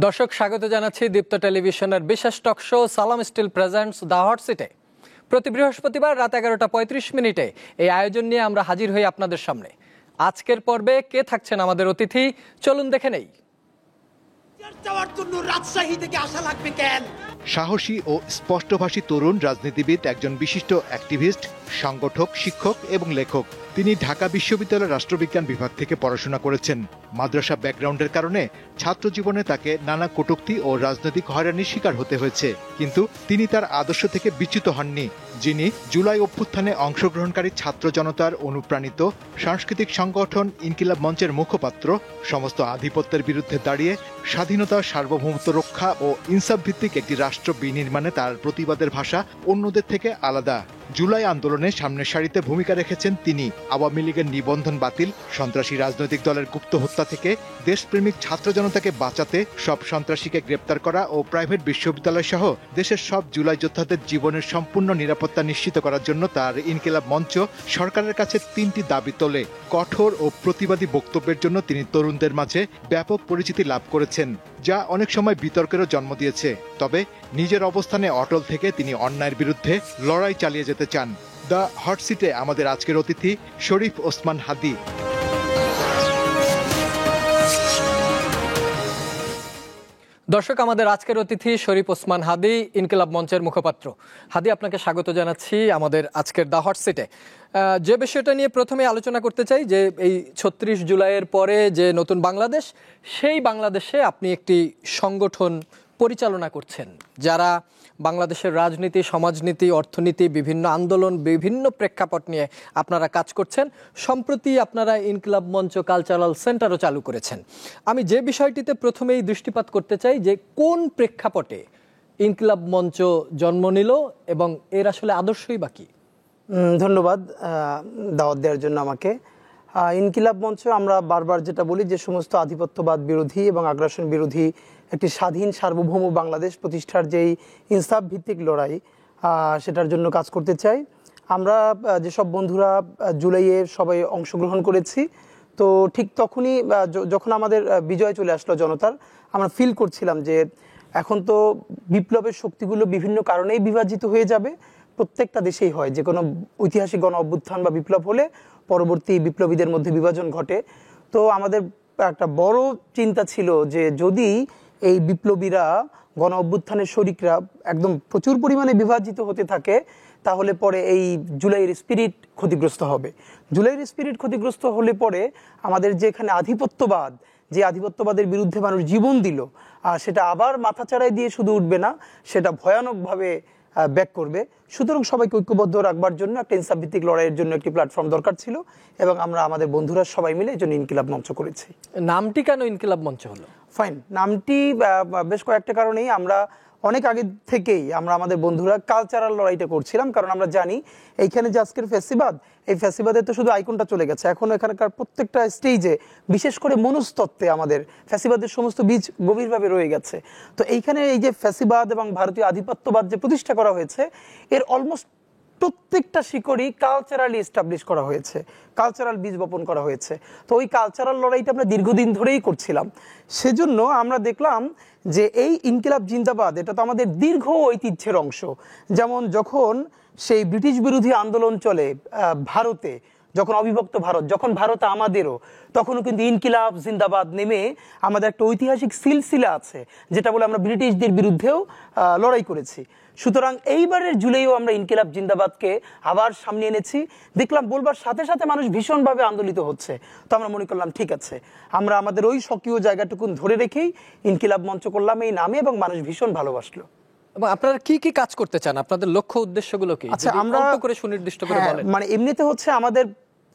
দর্শক স্বাগত জানাচ্ছি দীপ্ত টেলিভিশনের বিশেষ টক শো সালাম স্টিল প্রেজেন্টস দ্য হট সিটে। প্রতি বৃহস্পতিবার রাত 11:35 এই আয়োজন নিয়ে আমরা হাজির হই আপনাদের সামনে। আজকের পর্বে কে থাকছেন আমাদের অতিথি, চলুন দেখে নেই। সাহসী ও স্পষ্টভাষী তরুণ রাজনীতিবিদ, একজন বিশিষ্ট অ্যাক্টিভিস্ট, সংগঠক, শিক্ষক এবং লেখক। তিনি ঢাকা বিশ্ববিদ্যালয়ের রাষ্ট্রবিজ্ঞান বিভাগ থেকে পড়াশোনা করেছেন। মাদ্রাসা ব্যাকগ্রাউন্ডের কারণে ছাত্র জীবনে তাকে নানা কটূক্তি ও রাজনৈতিক হয়রানির শিকার হতে হয়েছে, কিন্তু তিনি তার আদর্শ থেকে বিচ্যুত হননি। যিনি জুলাই অভ্যুত্থানে অংশগ্রহণকারী ছাত্র জনতার অনুপ্রাণিত সাংস্কৃতিক সংগঠন ইনকিলাব মঞ্চের মুখপাত্র, সমস্ত আধিপত্যের বিরুদ্ধে দাঁড়িয়ে স্বাধীনতা, সার্বভৌমত্ব রক্ষা ও ইনসাফ ভিত্তিক একটি রাষ্ট্র বিনির্মাণে তার প্রতিবাদের ভাষা অন্যদের থেকে আলাদা। জুলাই আন্দোলনে সামনের সারিতে ভূমিকা রেখেছেন তিনি। আওয়ামী লীগের নিবন্ধন বাতিল, সন্ত্রাসী রাজনৈতিক দলের গুপ্ত হত্যা থেকে দেশপ্রেমিক ছাত্র জনতাকে বাঁচাতে সব সন্ত্রাসীকে গ্রেপ্তার করা ও প্রাইভেট বিশ্ববিদ্যালয় সহ দেশের সব জুলাই যোদ্ধাদের জীবনের সম্পূর্ণ নিরাপত্তা নিশ্চিত করার জন্য তার ইনকিলাব মঞ্চ সরকারের কাছে 3টি দাবি তোলে। কঠোর ও প্রতিবাদী বক্তব্যের জন্য তিনি তরুণদের মাঝে ব্যাপক পরিচিতি লাভ করেছেন, যা অনেক সময় বিতর্কেরও জন্ম দিয়েছে। তবে নিজের অবস্থানে অটল থেকে তিনি অন্যায়ের বিরুদ্ধে লড়াই চালিয়ে যেতে চান। দ্য হট সিটে আমাদের আজকের অতিথি শরীফ ওসমান হাদী। দর্শক, আমাদের আজকের অতিথি শরীফ ওসমান হাদী, ইনকিলাব মঞ্চের মুখপাত্র। হাদী, আপনাকে স্বাগত জানাচ্ছি আমাদের আজকের দ্য হট সিটে। যে বিষয়টা নিয়ে প্রথমে আলোচনা করতে চাই, যে এই 36 জুলাইয়ের পরে যে নতুন বাংলাদেশ, সেই বাংলাদেশে আপনি একটি সংগঠন পরিচালনা করছেন, যারা বাংলাদেশের রাজনীতি, সমাজনীতি, অর্থনীতি, বিভিন্ন আন্দোলন, বিভিন্ন প্রেক্ষাপট নিয়ে আপনারা কাজ করছেন। সম্প্রতি আপনারা ইনকিলাব মঞ্চ কালচারাল সেন্টারও চালু করেছেন। আমি যে বিষয়টিতে প্রথমেই দৃষ্টিপাত করতে চাই, যে কোন প্রেক্ষাপটে ইনকিলাব মঞ্চ জন্ম নিল এবং এর আসলে আদর্শই বাকি। ধন্যবাদ দাওয়াত দেওয়ার জন্য আমাকে। ইনকিলাব মঞ্চ, আমরা বারবার যেটা বলি, যে সমস্ত আধিপত্যবাদ বিরোধী এবং আগ্রাসন বিরোধী একটি স্বাধীন সার্বভৌম বাংলাদেশ প্রতিষ্ঠার যেই ইনসাফ ভিত্তিক লড়াই, সেটার জন্য কাজ করতে চাই। আমরা যেসব বন্ধুরা জুলাইয়ে সবাই অংশগ্রহণ করেছি, তো ঠিক তখনই যখন আমাদের বিজয় চলে আসলো জনতার, আমরা ফিল করছিলাম যে এখন তো বিপ্লবের শক্তিগুলো বিভিন্ন কারণেই বিভাজিত হয়ে যাবে। প্রত্যেকটা দেশেই হয়, যে কোনো ঐতিহাসিক গণ অভ্যুত্থান বা বিপ্লব হলে পরবর্তী বিপ্লবীদের মধ্যে বিভাজন ঘটে। তো আমাদের একটা বড় চিন্তা ছিল যে যদি এই বিপ্লবীরা, গণ অভ্যুত্থানের শরিকরা একদম প্রচুর পরিমাণে বিভাজিত হতে থাকে, তাহলে পরে এই জুলাইয়ের স্পিরিট ক্ষতিগ্রস্ত হবে। জুলাইয়ের স্পিরিট ক্ষতিগ্রস্ত হলে পরে আমাদের যে এখানে আধিপত্যবাদ, যে আধিপত্যবাদের বিরুদ্ধে মানুষ জীবন দিল, সেটা আবার মাথাচাড়ায় দিয়ে শুধু উঠবে না, সেটা ভয়ানকভাবে ব্যাক করবে। সুতরাং সবাইকে ঐক্যবদ্ধ রাখবার জন্য একটা ইনসাফ ভিত্তিক লড়াইয়ের জন্য একটি প্ল্যাটফর্ম দরকার ছিল, এবং আমরা আমাদের বন্ধুরা সবাই মিলে এই জন্য ইনকিলাব মঞ্চ করেছি। নামটি কেন ইনকিলাব মঞ্চ হলো? ফাইন, নামটি বেশ কয়েকটা কারণেই। আমরা অনেক আগে থেকেই আমাদের বন্ধুরা কালচারাল লড়াইটা করছিলাম, কারণ আমরা জানি এইখানে যে আজকের ফ্যাসিবাদ, এই ফ্যাসিবাদের তো শুধু আইকনটা চলে গেছে, এখন এখানকার প্রত্যেকটা স্টেজে, বিশেষ করে মনস্তত্ত্বে আমাদের ফ্যাসিবাদের সমস্ত বীজ গভীরভাবে রয়ে গেছে। তো এইখানে এই যে ফ্যাসিবাদ এবং ভারতীয় আধিপত্যবাদ যে প্রতিষ্ঠা করা হয়েছে, এর অলমোস্ট প্রত্যেকটা শিকড়ই কালচারালি এস্টাবলিশ করা হয়েছে, কালচারাল বীজ বপন করা হয়েছে। তো ওই কালচারাল লড়াইটা আমরা দীর্ঘদিন ধরেই করছিলাম। সেজন্য আমরা দেখলাম যে এই ইনকিলাব জিন্দাবাদ, এটা তো আমাদের দীর্ঘ ঐতিহ্যের অংশ। যেমন যখন সেই ব্রিটিশ বিরোধী আন্দোলন চলে ভারতে, যখন অবিভক্ত ভারত, যখন ভারত আমাদেরও, তখনও কিন্তু ইনকিলাব জিন্দাবাদ নেমে আমাদের একটা ঐতিহাসিক সিলসিলা আছে, যেটা বলে আমরা ব্রিটিশদের বিরুদ্ধেও লড়াই করেছি। সুতরাং এইবারের জুলাইও আমরা ইনকিলাব জিন্দাবাদকে আবার সামনে এনেছি। দেখলাম বলবার সাথে সাথে মানুষ ভীষণভাবে আন্দোলিত হচ্ছে, তো আমরা মনে করলাম ঠিক আছে, আমরা আমাদের ওই সক্রিয় জায়গাটুকুন ধরে রেখেই ইনকিলাব মঞ্চ করলাম এই নামে, এবং মানুষ ভীষণ ভালোবাসলো। এবং আপনারা কি কি কাজ করতে চান, আপনাদের লক্ষ্য উদ্দেশ্যগুলো কি? আচ্ছা, আমরা করে সুনির্দিষ্ট করে বলেন। মানে এমনিতে হচ্ছে আমাদের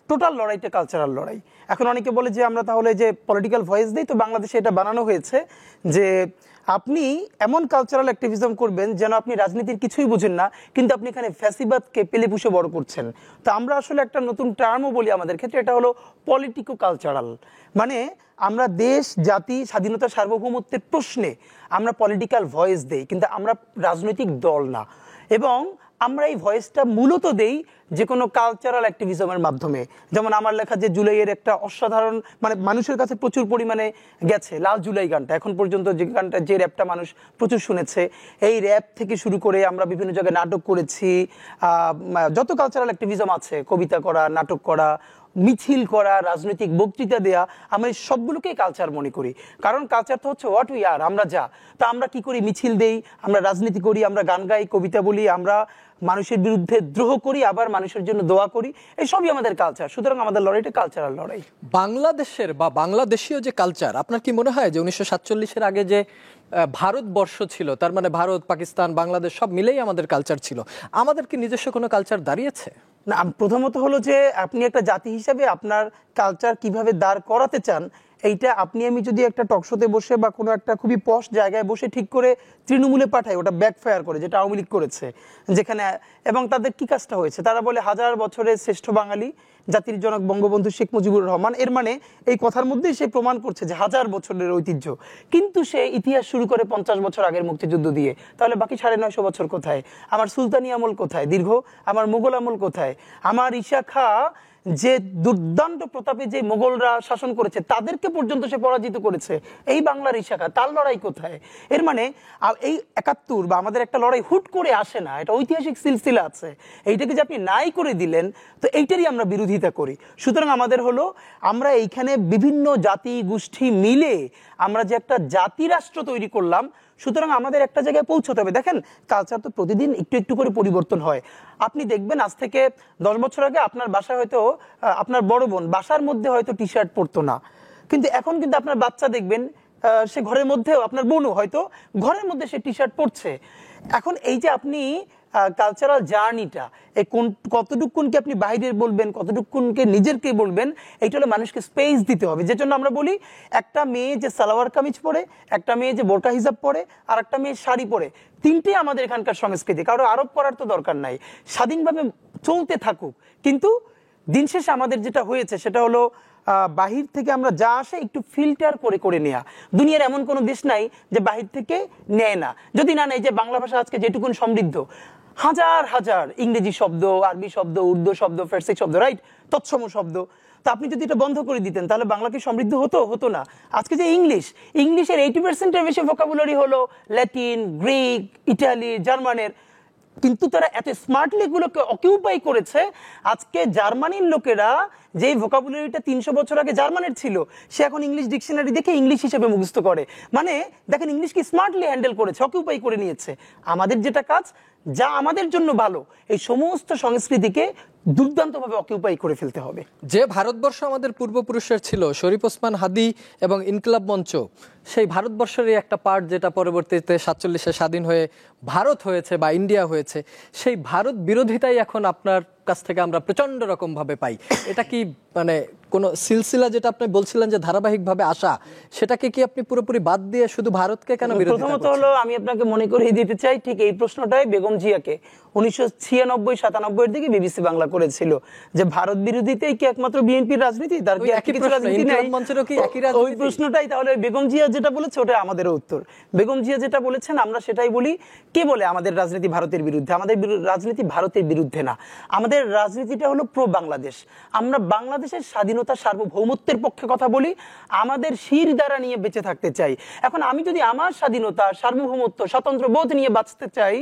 টোটাল লড়াইটা কালচারাল লড়াই। এখন অনেকে বলে যে আমরা তাহলে যে পলিটিক্যাল ভয়েস দিই, তো বাংলাদেশে এটা বানানো হয়েছে যে আপনি এমন কালচারাল অ্যাক্টিভিজম করবেন যেন আপনি রাজনীতির কিছুই বুঝেন না, কিন্তু আপনি এখানে ফ্যাসিবাদকে পেলে পুষে বড় করছেন। তো আমরা আসলে একটা নতুন টার্মও বলি আমাদের ক্ষেত্রে, এটা হলো পলিটিকো কালচারাল। মানে আমরা দেশ, জাতি, স্বাধীনতা, সার্বভৌমত্বের প্রশ্নে আমরা পলিটিক্যাল ভয়েস দেই, কিন্তু আমরা রাজনৈতিক দল না। এবং আমরা এই ভয়েসটা মূলত দেই যে কোনো কালচারাল অ্যাক্টিভিজমের মাধ্যমে। যেমন আমার লেখা যে জুলাইয়ের একটা অসাধারণ, মানে মানুষের কাছে প্রচুর পরিমাণে গেছে, লাল জুলাই গানটা, এখন পর্যন্ত যে গানটা, যে র্যাপটা মানুষ প্রচুর শুনেছে, এই র্যাপ থেকে শুরু করে আমরা বিভিন্ন জায়গায় নাটক করেছি, যত কালচারাল অ্যাক্টিভিজম আছে, কবিতা করা, নাটক করা, মিছিল করা, রাজনৈতিক বক্তৃতা দেয়া, আমরা এই সবগুলোকেই কালচার মনে করি। কারণ কালচার তো হচ্ছে হোয়াট উই আর, আমরা যা। তা আমরা কি করি? মিছিল দেই, আমরা রাজনীতি করি, আমরা গান গাই, কবিতা বলি, আমরা মানুষের বিরুদ্ধে দ্রোহ করি, আবার মানুষের জন্য দোয়া করি, এই সবই আমাদের কালচার। সুতরাং আমাদের লড়াইটা কালচারাল লড়াই। বাংলাদেশের বা বাংলাদেশীয় যে কালচার, আপনার কি মনে হয় যে 1947-এর আগে যে ভারতবর্ষ ছিল, তার মানে ভারত, পাকিস্তান, বাংলাদেশ সব মিলেই আমাদের কালচার ছিল, আমাদের কি নিজস্ব কোনো কালচার দাঁড়িয়েছে? না, প্রথমত হলো যে আপনি একটা জাতি হিসাবে আপনার কালচার কিভাবে দাঁড় করাতে চান, এইটা আপনি আমি যদি একটা টকশোতে বসে বা কোনো একটা খুবই পশ জায়গায় বসে ঠিক করে তৃণমূলে পাঠাই, ওটা ব্যাকফায়ার করে, যেটা আওয়ামী লীগ করেছে যেখানে। এবং তাদের কি কাজটা হয়েছে? তারা বলে 1000 বছরের শ্রেষ্ঠ বাঙালি জাতির জনক বঙ্গবন্ধু শেখ মুজিবুর রহমান। এর মানে এই কথার মধ্যেই সে প্রমাণ করছে যে 1000 বছরের ঐতিহ্য, কিন্তু সে ইতিহাস শুরু করে 50 বছর আগের মুক্তিযুদ্ধ দিয়ে। তাহলে বাকি 950 বছর কোথায়? আমার সুলতানি আমল কোথায় দীর্ঘ? আমার মুঘল আমল কোথায়? আমার ঈশা খাঁ যে দুর্দান্ত প্রতাপে যে মোগলরা শাসন করেছে তাদেরকে পর্যন্ত সে পরাজিত করেছে, এই বাংলার ঈশা খাঁ, তার লড়াই কোথায়? এর মানে এই 71 বা আমাদের একটা লড়াই হুট করে আসে না, এটা ঐতিহাসিক সিলসিলা আছে। এইটাকে যে আপনি নাই করে দিলেন, তো এইটারই আমরা বিরোধিতা করি। সুতরাং আমাদের হলো, আমরা এইখানে বিভিন্ন জাতি গোষ্ঠী মিলে আমরা যে একটা জাতি রাষ্ট্র তৈরি করলাম, সুতরাং আমাদের একটা জায়গায় পৌঁছতে হবে। দেখেন, কালচার তো প্রতিদিন একটু একটু করে পরিবর্তন হয়। আপনি দেখবেন আজ থেকে 10 বছর আগে আপনার বাসায় হয়তো আপনার বড় বোন বাসার মধ্যে হয়তো টি শার্ট পরতো না, কিন্তু এখন কিন্তু আপনার বাচ্চা দেখবেন সে ঘরের মধ্যেও, আপনার বোনও হয়তো ঘরের মধ্যে সে টি শার্ট পরছে। এখন এই যে আপনি কালচারাল জার্নিটা, এই কতটুকুনকে আপনি বাইরের বলবেন, কতটুকুনকে নিজেরকে বলবেন, এইটা হলো মানুষকে স্পেস দিতে হবে। যে জন্য আমরা বলি, একটা মেয়ে যে সালোয়ার কামিজ পরে, একটা মেয়ে যে বোরকা হিজাব পরে, আর একটা মেয়ে শাড়ি পরে, তিনটেই আমাদের এখানকার সংস্কৃতি। কারো আরোপ করার তো দরকার নাই, স্বাধীনভাবে চলতে থাকুক। কিন্তু দিন শেষে আমাদের যেটা হয়েছে সেটা হলো বাহির থেকে আমরা যা আসে একটু ফিল্টার করে করে নেয়া। দুনিয়ার এমন কোনো দেশ নাই যে বাহির থেকে নেয় না। যদি না নেয়, যে বাংলা ভাষা আজকে যেটুকুন সমৃদ্ধ, হাজার হাজার ইংরেজি শব্দ, আরবি শব্দ, উর্দু শব্দ, ফার্সি শব্দ, রাইট, তৎসম শব্দ। তো আপনি যদি এটা বন্ধ করে দিতেন, তাহলে বাংলা কি সমৃদ্ধ হতো? হতো না। আজকে যে ইংলিশের 80%-এর বেশি ভোকাবুলারি হলো ল্যাটিন, গ্রিক, ইটালি, জার্মানের, কিন্তু তারা এত স্মার্টলি এগুলোকে অকিউপাই করেছে। আজকে জার্মানির লোকেরা যেই ভোকাবুলারিটা 300 বছর আগে জার্মানের ছিল, সে এখন ইংলিশ ডিকশনারি দেখে ইংলিশ হিসেবে মুখস্থ করে। মানে দেখেন, ইংলিশকে স্মার্টলি হ্যান্ডেল করেছে, অকিউপাই করে নিয়েছে। আমাদের যেটা কাজ, যা আমাদের জন্য ভালো, এই সমস্ত সংস্কৃতিকে দুর্দান্তভাবে অকিউপাই করে ফেলতে হবে। যে ভারতবর্ষ আমাদের পূর্বপুরুষের ছিল, শরীফ ওসমান হাদি এবং ইনকিলাব মঞ্চ, সেই ভারতবর্ষেরই একটা পার্ট, যেটা পরবর্তীতে 47-এ স্বাধীন হয়ে ভারত হয়েছে বা ইন্ডিয়া হয়েছে, সেই ভারত বিরোধিতাই এখন আপনার কাছ থেকে আমরা প্রচন্ড রকম ভাবে পাই। এটা কি মানে কোন সিলসিলা, যেটা আপনি বলছিলেন যে ধারাবাহিকভাবে আসা, সেটাকে কি আপনি পুরোপুরি বাদ দিয়ে শুধু ভারতকে কেন বিরোধিতা করছেন? প্রথমত হলো, আমি আপনাকে মনে করিয়ে দিতে চাই, ঠিক এই প্রশ্নটাই বেগম জিয়াকে 1996-97 এর দিকে বিবিসি বাংলা করেছিল, যে ভারত বিরোধিতাই কি একমাত্র বিএনপির রাজনীতি, তার কি একই কিছু রাজনীতি নাই? ওই প্রশ্নটাই তাহলে বেগম জিয়া যেটা বলেছে ওটা আমাদেরও উত্তর। বেগম জিয়া যেটা বলেছেন আমরা সেটাই বলি। কে বলে আমাদের রাজনীতি ভারতের বিরুদ্ধে? আমাদের রাজনীতি ভারতের বিরুদ্ধে না, আমাদের রাজনীতিটা হলো প্রো বাংলাদেশ। আমরা বাংলাদেশের স্বাধীনতা, সার্বভৌমত্বের পক্ষে কথা বলি, আমাদের শির দ্বারা নিয়ে বেঁচে থাকতে চাই। এখন আমি যদি আমার স্বাধীনতা, সার্বভৌমত্ব, স্বতন্ত্র বোধ নিয়ে বাঁচতে চাই,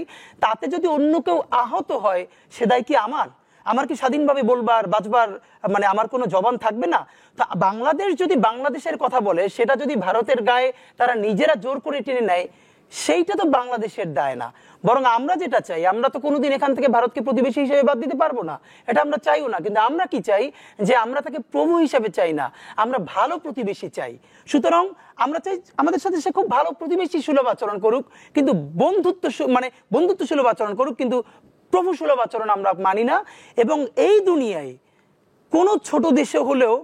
তাতে যদি অন্য কেউ আহত হয়, সে দায় কি আমার? আমার কি স্বাধীনভাবে বলবার, বাঁচবার মানে আমার কোনো জবান থাকবে না? তা বাংলাদেশ যদি বাংলাদেশের কথা বলে, সেটা যদি ভারতের গায়ে তারা নিজেরা জোর করে টেনে নেয়, সেইটা তো বাংলাদেশের দায় না। বরং আমরা যেটা চাই, আমরা তো কোনোদিন এখান থেকে ভারতকে প্রতিবেশী হিসেবে বাদ দিতে পারবো না, এটা আমরা চাইও না। কিন্তু আমরা কি চাই, যে আমরা তাকে প্রভু হিসেবে চাই না, আমরা ভালো প্রতিবেশী চাই। সুতরাং আমরা চাই আমাদের সাথে সে খুব ভালো প্রতিবেশী সুলভ আচরণ করুক, কিন্তু বন্ধুত্ব সুলভ আচরণ করুক, কিন্তু প্রভু সুলভ আচরণ আমরা মানি না। এবং এই দুনিয়ায় কোনো ছোট দেশে হলেও,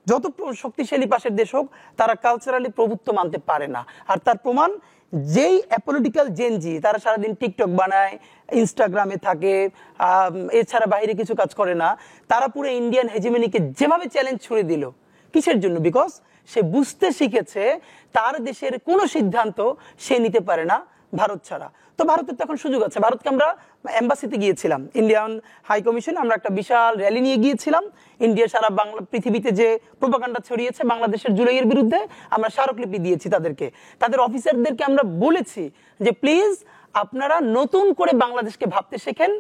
যত শক্তিশালী পাশের দেশ হোক, তারা কালচারালি প্রভুত্ব মানতে পারে না। আর তার প্রমাণ, যেই অ্যাপলিটিক্যাল জেনজি, তারা সারাদিন টিকটক বানায়, ইনস্টাগ্রামে থাকে, এছাড়া বাইরে কিছু কাজ করে না, তারা পুরো ইন্ডিয়ান হেজিমনিকে যেভাবে চ্যালেঞ্জ ছুড়ে দিল, কিসের জন্য? বিকজ সে বুঝতে শিখেছে তার দেশের কোনো সিদ্ধান্ত সে নিতে পারে না ভারত ছাড়া। তো ভারতের তো এখন সুযোগ আছে, ভারতকে আমরা এম্বাসিতে গিয়েছিলাম, ইন্ডিয়ান হাই কমিশন, আমরা একটা বিশাল র্যালি নিয়ে গিয়েছিলাম। ইন্ডিয়া সারা বাংলা পৃথিবীতে যে প্রোপাগান্ডা ছড়িয়েছে বাংলাদেশের জুলাইয়ের বিরুদ্ধে, আমরা স্মারকলিপি দিয়েছি তাদেরকে, তাদের অফিসারদেরকে আমরা বলেছি যে প্লিজ আপনারা নতুন করে বাংলাদেশকে ভাবতে শেখেন,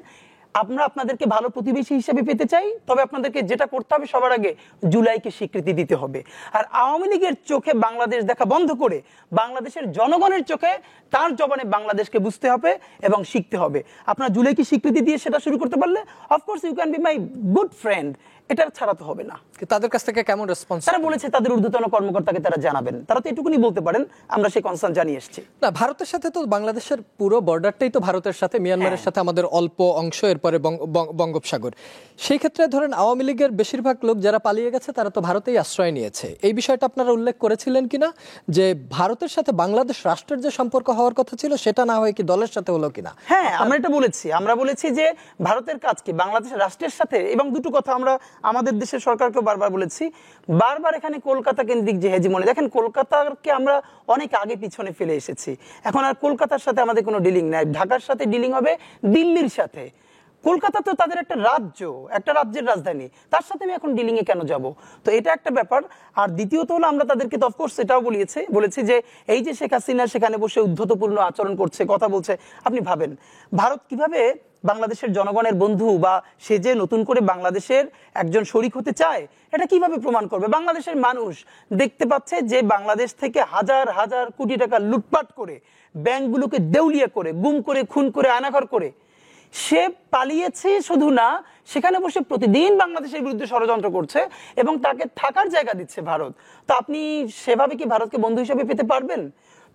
আমরা আপনাদেরকে ভালো প্রতিবেশী হিসেবে পেতে চাই, তবে আপনাদেরকে যেটা করতে হবে সবার আগে জুলাইকে স্বীকৃতি দিতে হবে। আর আওয়ামী লীগের চোখে বাংলাদেশ দেখা বন্ধ করে বাংলাদেশের জনগণের চোখে তার জবানে বাংলাদেশকে বুঝতে হবে এবং শিখতে হবে। আপনারা জুলাইকে স্বীকৃতি দিয়ে সেটা শুরু করতে পারলে of course you can be my good friend, এটা ছাড়া তো হবে না। তাদের কাছ থেকে কেমন রেসপন্স? তারা বলেছে তাদের ঊর্ধ্বতন কর্মকর্তাকে তারা জানাবেন, তারা তো এটুকুনি বলতে পারেন, আমরা সেই কনসার্ন জানিয়ে এসেছি। না, ভারতের সাথে তো বাংলাদেশের পুরো বর্ডারটাই তো ভারতের সাথে, মিয়ানমারের সাথে আমাদের অল্প অংশ, এরপরে বঙ্গোপসাগর। সেই ক্ষেত্রে ধরেন আওয়ামী লীগের বেশিরভাগ লোক যারা পালিয়ে গেছে তারা তো ভারতেই আশ্রয় নিয়েছে। এই বিষয়টা আপনারা উল্লেখ করেছিলেন কিনা, যে ভারতের সাথে বাংলাদেশ রাষ্ট্রের যে সম্পর্ক হওয়ার কথা ছিল সেটা না হয়ে কি দলের সাথে হলো কিনা? হ্যাঁ, আমরা এটা বলেছি, আমরা বলেছি যে ভারতের কাজ কি বাংলাদেশ রাষ্ট্রের সাথে, এবং দুটো কথা আমরা আমাদের দেশের সরকারকে বারবার বলেছি, বারবার এখানে কলকাতা কেন্দ্রিক যে হেজিমনি, দেখেন কলকাতাকে আমরা অনেক আগে পিছনে ফেলে এসেছি, এখন আর কলকাতার সাথে আমাদের কোনো ডিলিং নাই, ঢাকার সাথে ডিলিং হবে দিল্লির সাথে। কলকাতা তো তাদের একটা রাজ্য, একটা রাজ্যের রাজধানী, তার সাথে আমি এখন ডিলিং এ কেন যাব? তো এটা একটা ব্যাপার। আর দ্বিতীয়ত হলো আমরা তাদেরকে তো অফকোর্স এটাও বলেছি যে এই যে শেখ হাসিনা সেখানে বসে উদ্ধতপূর্ণ আচরণ করছে, কথা বলছে, আপনি ভাবেন ভারত কিভাবে বাংলাদেশের জনগণের বন্ধু, বা সে যে নতুন করে বাংলাদেশের একজন শরিক হতে চায়, এটা কিভাবে প্রমাণ করবে? বাংলাদেশের মানুষ দেখতে পাচ্ছে যে বাংলাদেশ থেকে হাজার হাজার কোটি টাকা লুটপাট করে, ব্যাংকগুলোকে দেউলিয়া করে, গুম করে, খুন করে, আনাঘর করে সে পালিয়েছে, শুধু না সেখানে বসে প্রতিদিন বাংলাদেশের বিরুদ্ধে ষড়যন্ত্র করছে এবং তাকে থাকার জায়গা দিচ্ছে ভারত। তো আপনি সেভাবে কি ভারতকে বন্ধু হিসেবে পেতে পারবেন?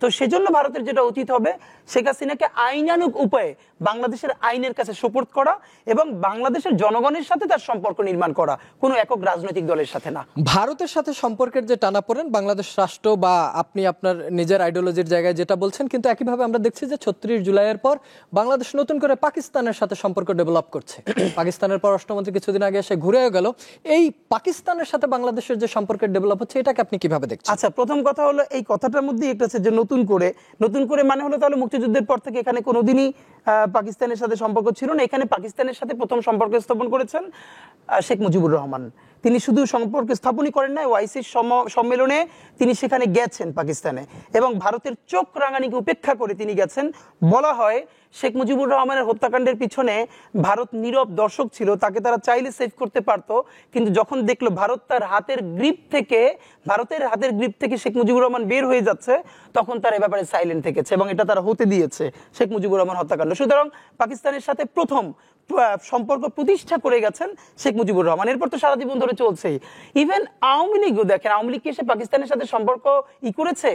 তো সেজন্য ভারতের যেটা উচিত হবে, শেখ হাসিনাকে আইনানুগ উপায়ে বাংলাদেশের আইনের কাছে সুপোর্ট করা এবং বাংলাদেশের জনগণের সাথে তার সম্পর্ক নির্মাণ করা, কোনো একক রাজনৈতিক দলের সাথে না। ভারতের সাথে সম্পর্কের যে টানাপোড়েন, বাংলাদেশ রাষ্ট্র বা আপনি আপনার নিজের আইডিওলজির জায়গায় যেটা বলছেন, কিন্তু একইভাবে আমরা দেখছি যে ৩৬ জুলাইয়ের পর বাংলাদেশ নতুন করে পাকিস্তানের সাথে সম্পর্ক ডেভেলপ করছে। পাকিস্তানের পররাষ্ট্রমন্ত্রী কিছুদিন আগে এসে ঘুরেও গেল। এই পাকিস্তানের সাথে বাংলাদেশের যে সম্পর্কের ডেভেলপ হচ্ছে, এটাকে আপনি কিভাবে দেখছেন? আচ্ছা, প্রথম কথা হলো এই কথাটার মধ্যে একটা আছে যে নতুন করে মানে হলো তাহলে মুক্তিযুদ্ধের পর থেকে এখানে কোনোদিনই পাকিস্তানের সাথে সম্পর্ক ছিল না। এখানে পাকিস্তানের সাথে প্রথম সম্পর্ক স্থাপন করেছেন শেখ মুজিবুর রহমান। তিনি শুধু সম্পর্ক স্থাপনই করেন না, ওআইসির সম্মেলনে তিনি সেখানে গেছেন পাকিস্তানে, এবং ভারতের চোখ রাঙানিকে উপেক্ষা করে তিনি গেছেন। বলা হয় শেখ মুজিবুর রহমানের হত্যাকাণ্ডের পিছনে ভারত নীরব দর্শক ছিল, তাকে তারা চাইলে সেভ করতে পারতো, কিন্তু যখন দেখলো ভারতের হাতের গ্রিপ থেকে শেখ মুজিবুর রহমান বের হয়ে যাচ্ছে, তখন তারা এ ব্যাপারে সাইলেন্ট থেকেছে এবং এটা তারা হতে দিয়েছে শেখ মুজিবুর রহমান হত্যাকাণ্ড। সুতরাং পাকিস্তানের সাথে প্রথম সম্পর্ক প্রতিষ্ঠা করে গেছেন শেখ মুজিবুর রহমান, এরপর তো সারা জীবন ধরে চলছেই। ইভেন আওয়ামী লীগও দেখেন, আওয়ামী লীগ এসে পাকিস্তানের সাথে সম্পর্ক করেছে,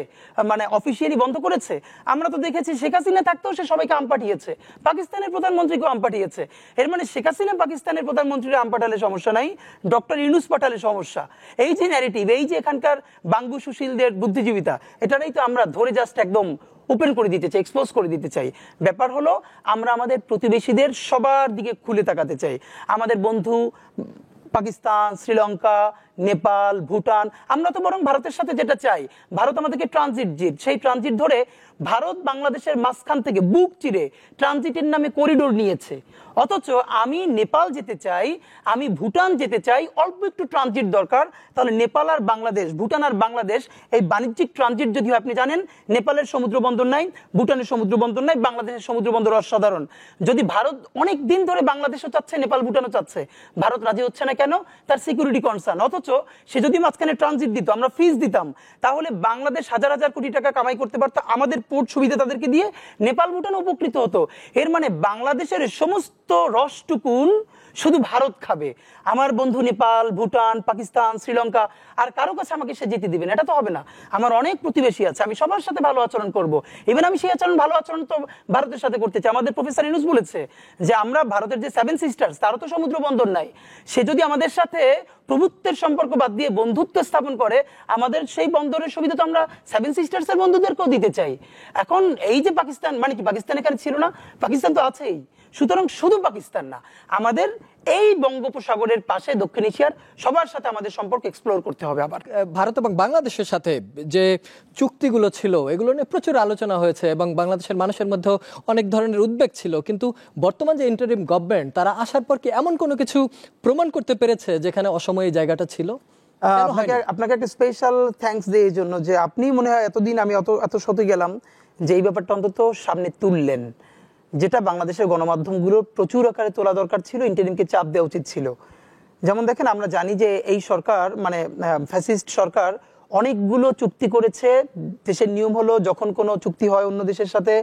মানে অফিসিয়ালি বন্ধ করেছে। আমরা তো দেখেছি শেখ হাসিনা থাকতেও সে সবাইকে আম পাঠিয়েছে, পাকিস্তানের প্রধানমন্ত্রীকে আম পাঠিয়েছে। এর মানে শেখ হাসিনা পাকিস্তানের প্রধানমন্ত্রীরা আম পাঠালে সমস্যা নাই, ডক্টর ইউনূস পাঠালে সমস্যা। এই যে ন্যারেটিভ, এই যে এখানকার বাঙ্গু সুশীলদের বুদ্ধিজীবিতা, এটাই তো আমরা ধরে জাস্ট একদম ওপেন করে দিতে চাই, এক্সপোজ করে দিতে চাই। ব্যাপার হলো আমরা আমাদের প্রতিবেশীদের সবার দিকে খুলে তাকাতে চাই। আমাদের বন্ধু পাকিস্তান, শ্রীলঙ্কা, নেপাল, ভুটান, আমরা তো বরং ভারতের সাথে যেটা চাই, ভারত আমাদেরকে ট্রানজিট, সেই ট্রানজিট ধরে ভারত বাংলাদেশের মাঝখান থেকে বুক চিরে ট্রানজিটের নামে করিডোর নিয়েছে। অথচ আমি নেপাল যেতে চাই, আমি ভুটান যেতে চাই, অল্প একটু ট্রানজিট দরকার। তাহলে নেপাল আর বাংলাদেশ, ভুটান আর বাংলাদেশ, এই বাণিজ্যিক ট্রানজিট যদিও আপনি জানেন নেপালের সমুদ্র বন্দর নাই, ভুটানের সমুদ্র বন্দর নাই, বাংলাদেশের সমুদ্র বন্দর অসাধারণ। যদি ভারত অনেক দিন ধরে বাংলাদেশও চাচ্ছে, নেপাল ভুটানও চাচ্ছে, ভারত রাজি হচ্ছে না কেন? তার সিকিউরিটি কনসার্ন। অথচ সে যদি মাঝখানে ট্রানজিট দিত, আমরা ফিস দিতাম, তাহলে বাংলাদেশ হাজার হাজার কোটি টাকা কামাই করতে পারতো, আমাদের পোর্ট সুবিধা তাদেরকে দিয়ে নেপাল ভুটান উপকৃত হতো। এর মানে বাংলাদেশের সমস্ত রসটুকুন শুধু ভারত খাবে। আমার বন্ধু নেপাল, ভুটান, পাকিস্তান, শ্রীলঙ্কা আর কারো কাছে আমাকে সে যেতে দিবেন, এটা তো হবে না। আমার অনেক প্রতিবেশী আছে, আমি সবার সাথে ভালো আচরণ করব। ইভেন আমি সেই ভালো আচরণ তো ভারতের সাথে করতে চাই। আমাদের প্রফেসর ইউনূস বলেছে যে আমরা ভারতের যে 7 সিস্টার্স, তারও তো সমুদ্র বন্দর নাই, সে যদি আমাদের সাথে প্রভুত্বের সম্পর্ক বাদ দিয়ে বন্ধুত্ব স্থাপন করে, আমাদের সেই বন্দরের সুবিধা তো আমরা 7 সিস্টার্স এর বন্ধুদেরকেও দিতে চাই। এখন এই যে পাকিস্তান, মানে কি পাকিস্তান এখানে ছিল না? পাকিস্তান তো আছেই। সুতরাং শুধু পাকিস্তান না, আমাদের এই বঙ্গোপসাগরের পাশে দক্ষিণ এশিয়ার সবার সাথে আমাদের সম্পর্ক এক্সপ্লোর করতে হবে। আবার ভারত এবং বাংলাদেশের সাথে যে চুক্তিগুলো ছিল এগুলো নিয়ে প্রচুর আলোচনা হয়েছে এবং বাংলাদেশের মানুষের মধ্যে অনেক ধরনের উদ্বেগ ছিল, কিন্তু বর্তমান যে ইন্টারিম গভর্নমেন্ট তারা আসার পর কি এমন কোনো কিছু প্রমাণ করতে পেরেছে যেখানে অসময়ে জায়গাটা ছিল? আপনাকে একটা স্পেশাল থ্যাঙ্কস দিই এই জন্য যে আপনি মনে হয় এতদিন আমি এত শত গেলাম যে এই ব্যাপারটা অন্তত সামনে তুললেন, যেটা বাংলাদেশের গণমাধ্যমগুলোর প্রচুর আকারে তোলা দরকার ছিল, ইন্টারিমকে চাপ দেওয়া উচিত ছিল। যেমন দেখেন, আমরা জানি যে এই সরকার মানে ফ্যাসিস্ট সরকার অনেকগুলো চুক্তি করেছে। দেশের নিয়ম হলো যখন কোনো চুক্তি হয় অন্য দেশের সাথে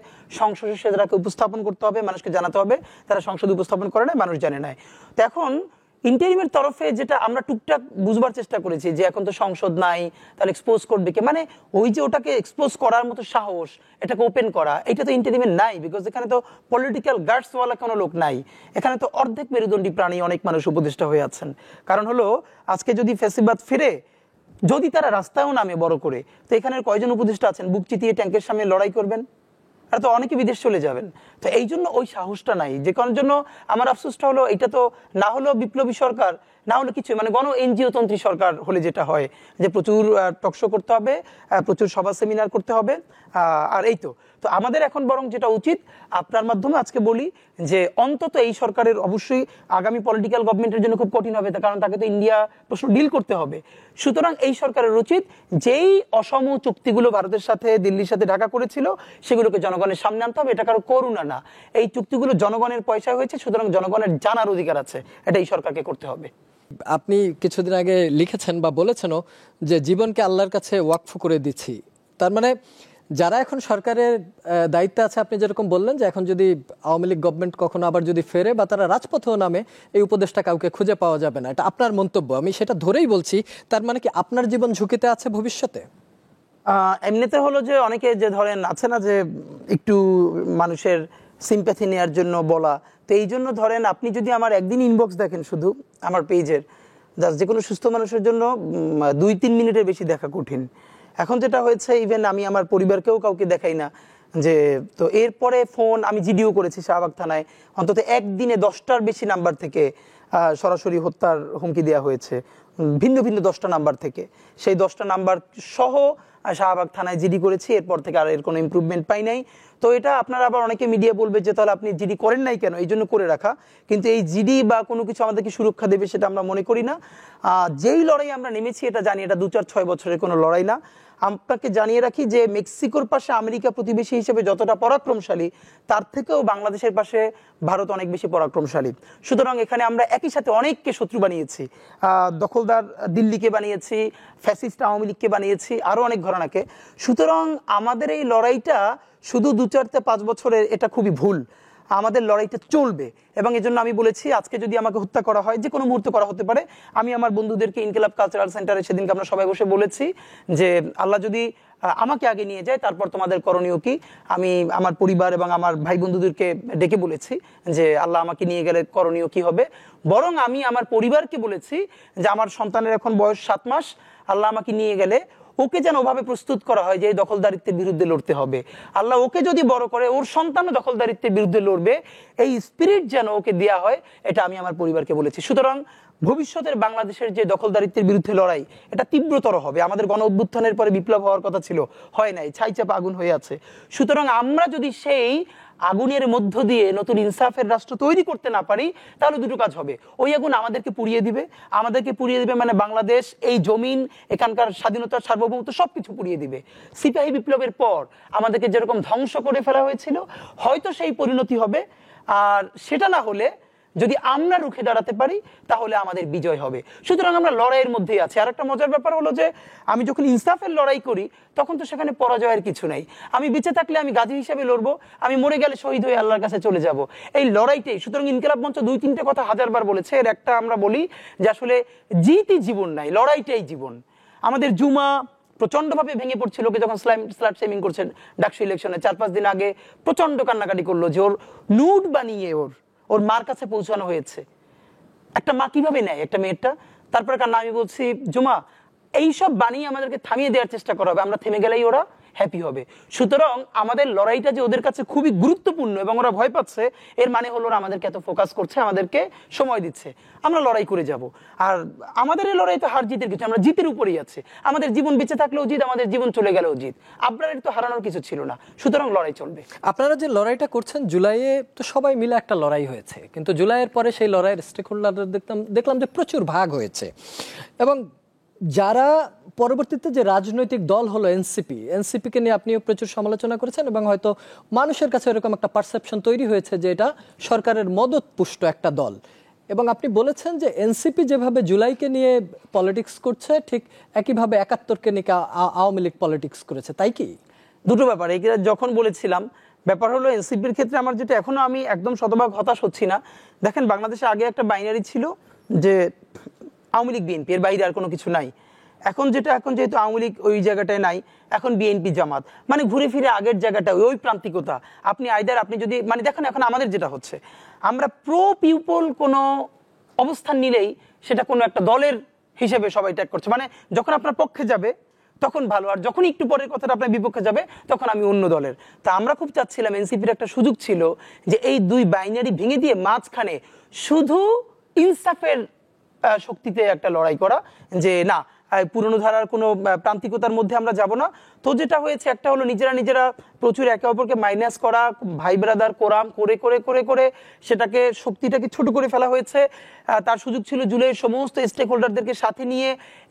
সংসদে সেটাকে উপস্থাপন করতে হবে, মানুষকে জানাতে হবে। তারা সংসদে উপস্থাপন করে না, মানুষ জানে নাই। তো এখন ইন্টারিমের তরফে যেটা আমরা টুকটাক বুঝবার চেষ্টা করেছি যে এখন তো সংসদ নাই, তাহলে এক্সপোজ করবে কে, মানে ওই যে ওটাকে এক্সপোজ করার মতো সাহস, এটাকে ওপেন করা, এটা তো ইন্টারিমের নাই। বিকজ এখানে তো পলিটিক্যাল গার্ডসওয়ালা কোনো লোক নাই, এখানে তো অর্ধেক মেরুদণ্ডী প্রাণী অনেক মানুষ উপদেষ্টা হয়ে আছেন। কারণ হলো আজকে যদি ফ্যাসিবাদ ফিরে, যদি তারা রাস্তায়ও নামে বড় করে, তো এখানের কয়জন উপদেষ্টা আছেন বুক চিতিয়ে ট্যাঙ্কের সামনে লড়াই করবেন? আর তো অনেকে বিদেশ চলে যাবেন। তো এই জন্য ওই সাহসটা নাই, যে কারণ জন্য আমার আফসোসটা হলো এটা তো না হলো বিপ্লবী সরকার, না হলো কিছু মানে গণ এনজিও তন্ত্রী সরকার হলে যেটা হয় যে প্রচুর টকশো করতে হবে, প্রচুর সভা সেমিনার করতে হবে, আর এই তো আমাদের এখন বরং যেটা উচিত, আপনার মাধ্যমে আজকে বলি যে অন্তত এই সরকারের অবশ্যই আগামী পলিটিক্যাল গভর্নমেন্টের জন্য খুব কঠিন হবে, কারণ তাকে তো ইন্ডিয়া প্রশ্ন ডিল করতে হবে। সুতরাং এই সরকারের উচিত যেই অসম চুক্তিগুলো ভারতের সাথে দিল্লির সাথে ঢাকা করেছিল সেগুলোকে জনগণের সামনে আনতে হবে। এটা কারো করুণা না, এই চুক্তিগুলো জনগণের পয়সায় হয়েছে, সুতরাং জনগণের জানার অধিকার আছে, এটা এই সরকারকে করতে হবে। আপনি কিছুদিন আগে লিখেছেন বা বলেছেনও যে জীবনকে আল্লাহর কাছে ওয়াকফ করে দিচ্ছি। তার মানে যারা এখন সরকারের দায়িত্বে আছে, আপনি যেরকম বললেন যে এখন যদি আওয়ামী লীগ গভর্নমেন্ট কখনো আবার যদি ফেরে বা তারা রাজপথেও নামে, এই উপদেশটা কাউকে খুঁজে পাওয়া যাবে না। এটা আপনার মন্তব্য, আমি সেটা ধরেই বলছি। তার মানে কি আপনার জীবন ঝুঁকিতে আছে ভবিষ্যতে? এমনিতে হলো যে অনেকে যে ধরেন আছে না যে একটু মানুষের সিম্প্যাথি নেওয়ার জন্য বলা, তো এই জন্য ধরেন আপনি যদি আমার একদিন ইনবক্স দেখেন শুধু আমার পেজের, যে কোনো সুস্থ মানুষের জন্য 2-3 মিনিটের বেশি দেখা কঠিন। এখন যেটা হয়েছে, ইভেন আমি আমার পরিবারকেও কাউকে দেখাই না যে, তো এরপরে ফোন আমি জিডিও করেছি শাহবাগ থানায়, অন্তত একদিনে 10টার বেশি নাম্বার থেকে সরাসরি হত্যার হুমকি দেওয়া হয়েছে, ভিন্ন ভিন্ন 10টা নাম্বার থেকে। সেই 10টা নাম্বার সহ শাহবাগ থানায় জিডি করেছি, এরপর থেকে আর এর কোনো ইমপ্রুভমেন্ট পাই নাই। তো এটা আপনারা আবার অনেকে মিডিয়া বলবে যে তাহলে আপনি জিডি করেন নাই কেন, এই জন্য করে রাখা। কিন্তু এই জিডি বা কোনো কিছু আমাদেরকে সুরক্ষা দেবে সেটা আমরা মনে করি না। যেই লড়াই আমরা নেমেছি এটা জানি এটা 2-4-6 বছরের কোনো লড়াই না। আপনাকে জানিয়ে রাখি যে মেক্সিকোর পাশে আমেরিকা প্রতিবেশী হিসেবে যতটা পরাক্রমশালী, তার থেকেও বাংলাদেশের পাশে ভারত অনেক বেশি পরাক্রমশালী। সুতরাং এখানে আমরা একই সাথে অনেককে শত্রু বানিয়েছি, দখলদার দিল্লিকে বানিয়েছি, ফ্যাসিস্ট আওয়ামী লীগকে বানিয়েছি, আরো অনেক ঘরানাকে। সুতরাং আমাদের এই লড়াইটা শুধু 2-4-5 বছরের, এটা খুবই ভুল। আমাদের লড়াইটা চলবে, এবং এজন্য আমি বলেছি আজকে যদি আমাকে হত্যা করা হয়, যে কোনো মুহূর্তে করা হতে পারে। আমি আমার বন্ধুদেরকে ইনকিলাব কালচারাল সেন্টারে সেদিনকে আমরা সবাই বসে বলেছি যে আল্লাহ যদি আমাকে আগে নিয়ে যায় তারপর তোমাদের করণীয় কি। আমি আমার পরিবার এবং আমার ভাই বন্ধুদেরকে ডেকে বলেছি যে আল্লাহ আমাকে নিয়ে গেলে করণীয় কি হবে। বরং আমি আমার পরিবারকে বলেছি যে আমার সন্তানের এখন বয়স 7 মাস, আল্লাহ আমাকে নিয়ে গেলে ওকে যেন ওভাবে প্রস্তুত করা হয় যে এই দখলদারিত্বের বিরুদ্ধে লড়তে হবে। আল্লাহ ওকে যদি বড় করে ওর সন্তানও দখলদারিত্বের বিরুদ্ধে লড়বে, এই স্পিরিট যেন ওকে দেওয়া হয়, এটা আমি আমার পরিবারকে বলেছি। সুতরাং ভবিষ্যতের বাংলাদেশের যে দখলদারিত্বের বিরুদ্ধে লড়াই, এটা তীব্রতর হবে। আমাদের গণ অভ্যুত্থানের পরে বিপ্লব হওয়ার কথা ছিল, হয় নাই, ছাইচাপা আগুন হয়ে আছে। সুতরাং আমরা যদি সেই আগুনের মধ্য দিয়ে নতুন ইনসাফের রাষ্ট্র তৈরি করতে না পারি, তাহলে দুটো কাজ হবে। ওই আগুন আমাদেরকে পুড়িয়ে দিবে, মানে বাংলাদেশ, এই জমিন, এখানকার স্বাধীনতা, সার্বভৌমত্ব সবকিছু পুড়িয়ে দিবে। সিপাহী বিপ্লবের পর আমাদেরকে যেরকম ধ্বংস করে ফেলা হয়েছিল, হয়তো সেই পরিণতি হবে। আর সেটা না হলে যদি আমরা রুখে দাঁড়াতে পারি তাহলে আমাদের বিজয় হবে। সুতরাং আমরা লড়াইয়ের মধ্যেই আছি। আর একটা মজার ব্যাপার হলো যে আমি যখন ইনসাফের লড়াই করি তখন তো সেখানে পরাজয়ের কিছু নাই। আমি বেঁচে থাকলে আমি গাজী হিসেবে লড়বো, আমি মরে গেলে শহীদ হয়ে আল্লাহর কাছে চলে যাব, এই লড়াইটাই। সুতরাং ইনকিলাব মঞ্চ 2-3টে কথা 1000বার বলেছে, এর একটা আমরা বলি যে আসলে জিতই জীবন নাই, লড়াইটাই জীবন। আমাদের জুমা প্রচন্ডভাবে ভেঙে পড়ছে, লোকে যখন স্লাট শেমিং করছেন ডাকসু ইলেকশনে 4-5 দিন আগে প্রচন্ড কান্নাকাটি করলো যে ওর নুড বানিয়ে ওর মার কাছে পৌঁছানো হয়েছে। একটা মা কিভাবে নেয় একটা মেয়েরটা? তারপরে কান্না। আমি বলছি জুমা, এইসব বানিয়ে আমাদেরকে থামিয়ে দেওয়ার চেষ্টা করা হবে, আমরা থেমে গেলেই ওরা হ্যাপি হবে। সুতরাং আমাদের লড়াইটা যে ওদের কাছে খুবই গুরুত্বপূর্ণ এবং ওরা ভয় পাচ্ছে, এর মানে হলো ওরা আমাদেরকে এত ফোকাস করছে, আমাদেরকে সময় দিচ্ছে, আমরা লড়াই করে যাব। আর আমাদের এই লড়াই তো হার জিতের কিছু, আমরা জিতের উপরেই আছে। আমাদের জীবন বেঁচে থাকলেও জিত, আমাদের জীবন চলে গেলেও জিত, আবরারের তো হারানোর কিছু ছিল না, সুতরাং লড়াই চলবে। আপনারা যে লড়াইটা করছেন, জুলাইয়ে তো সবাই মিলে একটা লড়াই হয়েছে, কিন্তু জুলাইয়ের পরে সেই লড়াইয়ের স্টেক হোল্ডারদের দেখলাম যে প্রচুর ভাগ হয়েছে, এবং যারা পরবর্তীতে যে রাজনৈতিক দল হলো এনসিপিকে নিয়ে আপনিও প্রচুর সমালোচনা করেছেন, এবং হয়তো মানুষের কাছে এরকম একটা পারসেপশন তৈরি হয়েছে যে এটা সরকারের মদতপুষ্ট একটা দল। এবং আপনি বলেছেন যে এনসিপি যেভাবে জুলাইকে নিয়ে পলিটিক্স করছে, ঠিক একইভাবে ৭১কে নিয়ে আওয়ামী লীগ পলিটিক্স করেছে, তাই কি? দুটো ব্যাপার, এই যখন বলেছিলাম ব্যাপার হলো এনসিপির ক্ষেত্রে আমার যেটা এখনো আমি একদম শতভাগ হতাশ হচ্ছি না। দেখেন, বাংলাদেশে আগে একটা বাইনারি ছিল যে আওয়ামী লীগ বিএনপি, এর বাইরে আর কোনো কিছু নাই। এখন যেহেতু আওয়ামী লীগ ওই জায়গাটায় নাই, এখন বিএনপি জামাত, মানে ঘুরে ফিরে আগের জায়গাটা ওই প্রান্তিকতা। আপনি যদি মানে দেখেন, এখন আমাদের যেটা হচ্ছে, আমরা প্রো পিপল কোনো অবস্থান নিলেই সেটা কোনো একটা দলের হিসেবে সবাই ট্যাগ করছে। মানে যখন আপনার পক্ষে যাবে তখন ভালো, আর যখন একটু পরের কথাটা আপনার বিপক্ষে যাবে তখন আমি অন্য দলের। তা আমরা খুব চাচ্ছিলাম, এনসিপির একটা সুযোগ ছিল যে এই দুই বাইনারি ভেঙে দিয়ে মাঝখানে শুধু ইনসাফের শক্তিতে একটা লড়াই করা, যে না পুরনো ধারার কোনো প্রান্তিকতার মধ্যে আমরা যাব না। তো যেটা হয়েছে, একটা হলো নিজেরা প্রচুর একে অপরকে মাইনাস করা, ভাই ব্রাদার কোরাম করে করে করে করে সেটাকে শক্তিটাকে ছোট করে ফেলা হয়েছে। তার সুযোগ ছিল জুলাইয়ের সমস্ত স্টেক হোল্ডারদেরকে সাথে নিয়ে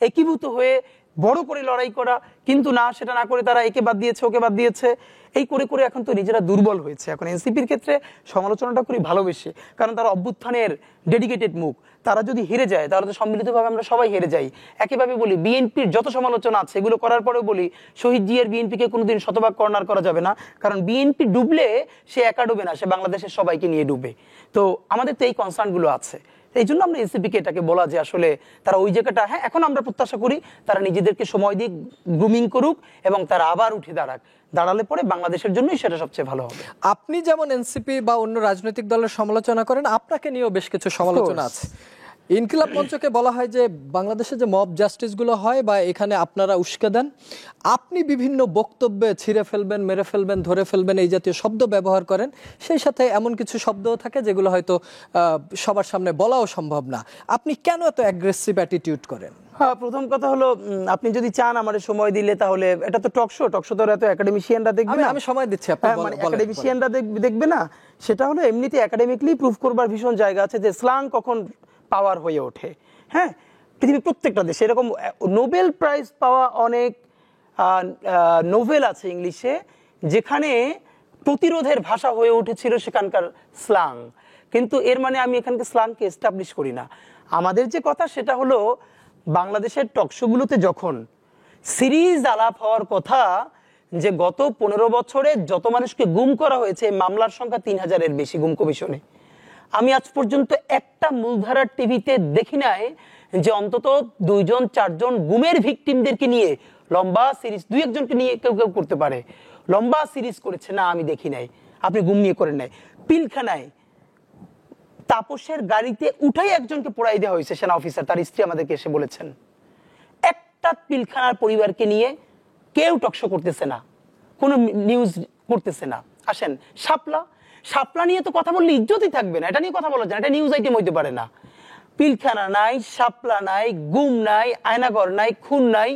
একীভূত হয়ে বড় করে লড়াই করা, কিন্তু না, সেটা না করে তারা একে বাদ দিয়েছে, ওকে বাদ দিয়েছে, এই করে করে এখন তো নিজেরা দুর্বল হয়েছে। এখন এনসিপির ক্ষেত্রে সমালোচনাটা করি ভালোবেসে, কারণ তারা অভ্যুত্থানের ডেডিকেটেড মুখ। তারা যদি হেরে যায় তাহলে তো সম্মিলিতভাবে আমরা সবাই হেরে যাই। একইভাবে বলি, বিএনপির যত সমালোচনা আছে এগুলো করার পরেও বলি, শহীদ জিয়ার বিএনপিকে কোনোদিন শতভাগ কর্নার করা যাবে না, কারণ বিএনপি ডুবলে সে একা ডুবে না, সে বাংলাদেশের সবাইকে নিয়ে ডুবে। তো আমাদের তো এই কনসার্নগুলো আছে, এই জন্য আমরা এনসিপিকে এটাকে বলা যে আসলে তারা ওই জায়গাটা, হ্যাঁ এখন আমরা প্রত্যাশা করি তারা নিজেদেরকে সময় দিয়ে গ্রুমিং করুক এবং তারা আবার উঠে দাঁড়ালে পরে বাংলাদেশের জন্যই সেটা সবচেয়ে ভালো হবে। আপনি যেমন এনসিপি বা অন্য রাজনৈতিক দলের সমালোচনা করেন, আপনাকে নিয়েও বেশ কিছু সমালোচনা আছে। ইনকিলাব মঞ্চকে বলা হয় যে বাংলাদেশে যে মব জাস্টিস গুলো হয় বা এখানে আপনারা উস্কে দেন, আপনি বিভিন্ন বক্তব্যে ছিঁড়ে ফেলবেন, মেরে ফেলবেন, ধরে ফেলবেন, এই জাতীয় শব্দ ব্যবহার করেন। সেই সাথে এমন কিছু শব্দও থাকে যেগুলো হয়তো সবার সামনে বলাও সম্ভব না। আপনি কেন এত অ্যাগ্রেসিভ অ্যাটিটিউড করেন? হ্যাঁ, প্রথম কথা হলো, আপনি যদি চান আমার সময় দিলে, তাহলে এটা তো টকশো তো এত একাডেমিশিয়ানরা দেখবে না। আমি সময় দিচ্ছি, মানে একাডেমিশিয়ানরা দেখবে না, সেটা হলো এমনিতে একাডেমিকলি প্রুফ করবার ভীষণ জায়গা আছে যে স্ল্যাং কখন পাওয়ার হয়ে ওঠে। হ্যাঁ, পৃথিবীর প্রত্যেকটা দেশে এরকম নোবেল প্রাইজ পাওয়া অনেক নোভেল আছে ইংলিশে, যেখানে প্রতিরোধের ভাষা হয়ে উঠেছিল সেখানকার স্ল্যাং। কিন্তু এর মানে আমি এখানকার স্ল্যাংকে এস্টাবলিশ করি না। আমাদের যে কথা সেটা হলো, বাংলাদেশের টকশোগুলোতে যখন সিরিজ আলাপ হওয়ার কথা যে গত 15 বছরে যত মানুষকে গুম করা হয়েছে, মামলার সংখ্যা 3000-এর বেশি গুম কমিশনে। আমি আজ পর্যন্ত একটা মূলধারার টিভিতে দেখি নাই যে অন্তত 2-4জন গুমের ভিকটিমদেরকে নিয়ে লম্বা সিরিজ, 2-1জনকে নিয়ে কেউ করতে পারে, লম্বা সিরিজ করেছে না, আমি দেখি নাই। আপনি গুম নিয়ে করেন নাই। পিলখানায় তাপসের গাড়িতে উঠাই একজনকে পোড়াই দেওয়া হয়েছে, সেনা অফিসার, তার স্ত্রী আমাদেরকে এসে বলেছেন। একটা পিলখানার পরিবারকে নিয়ে কেউ টকশো করতেছে না, কোনো নিউজ করতেছে না। আসেন শাপলা নিয়ে তো কথা বললে ইজ্জতই থাকবে না, এটা নিয়ে কথা বলা যায় না, এটা নিউজ আইটেম হইতে পারে না। পিলখানা নাই, শাপলা নাই, গুম নাই, আয়নাঘর নাই, খুন নাই,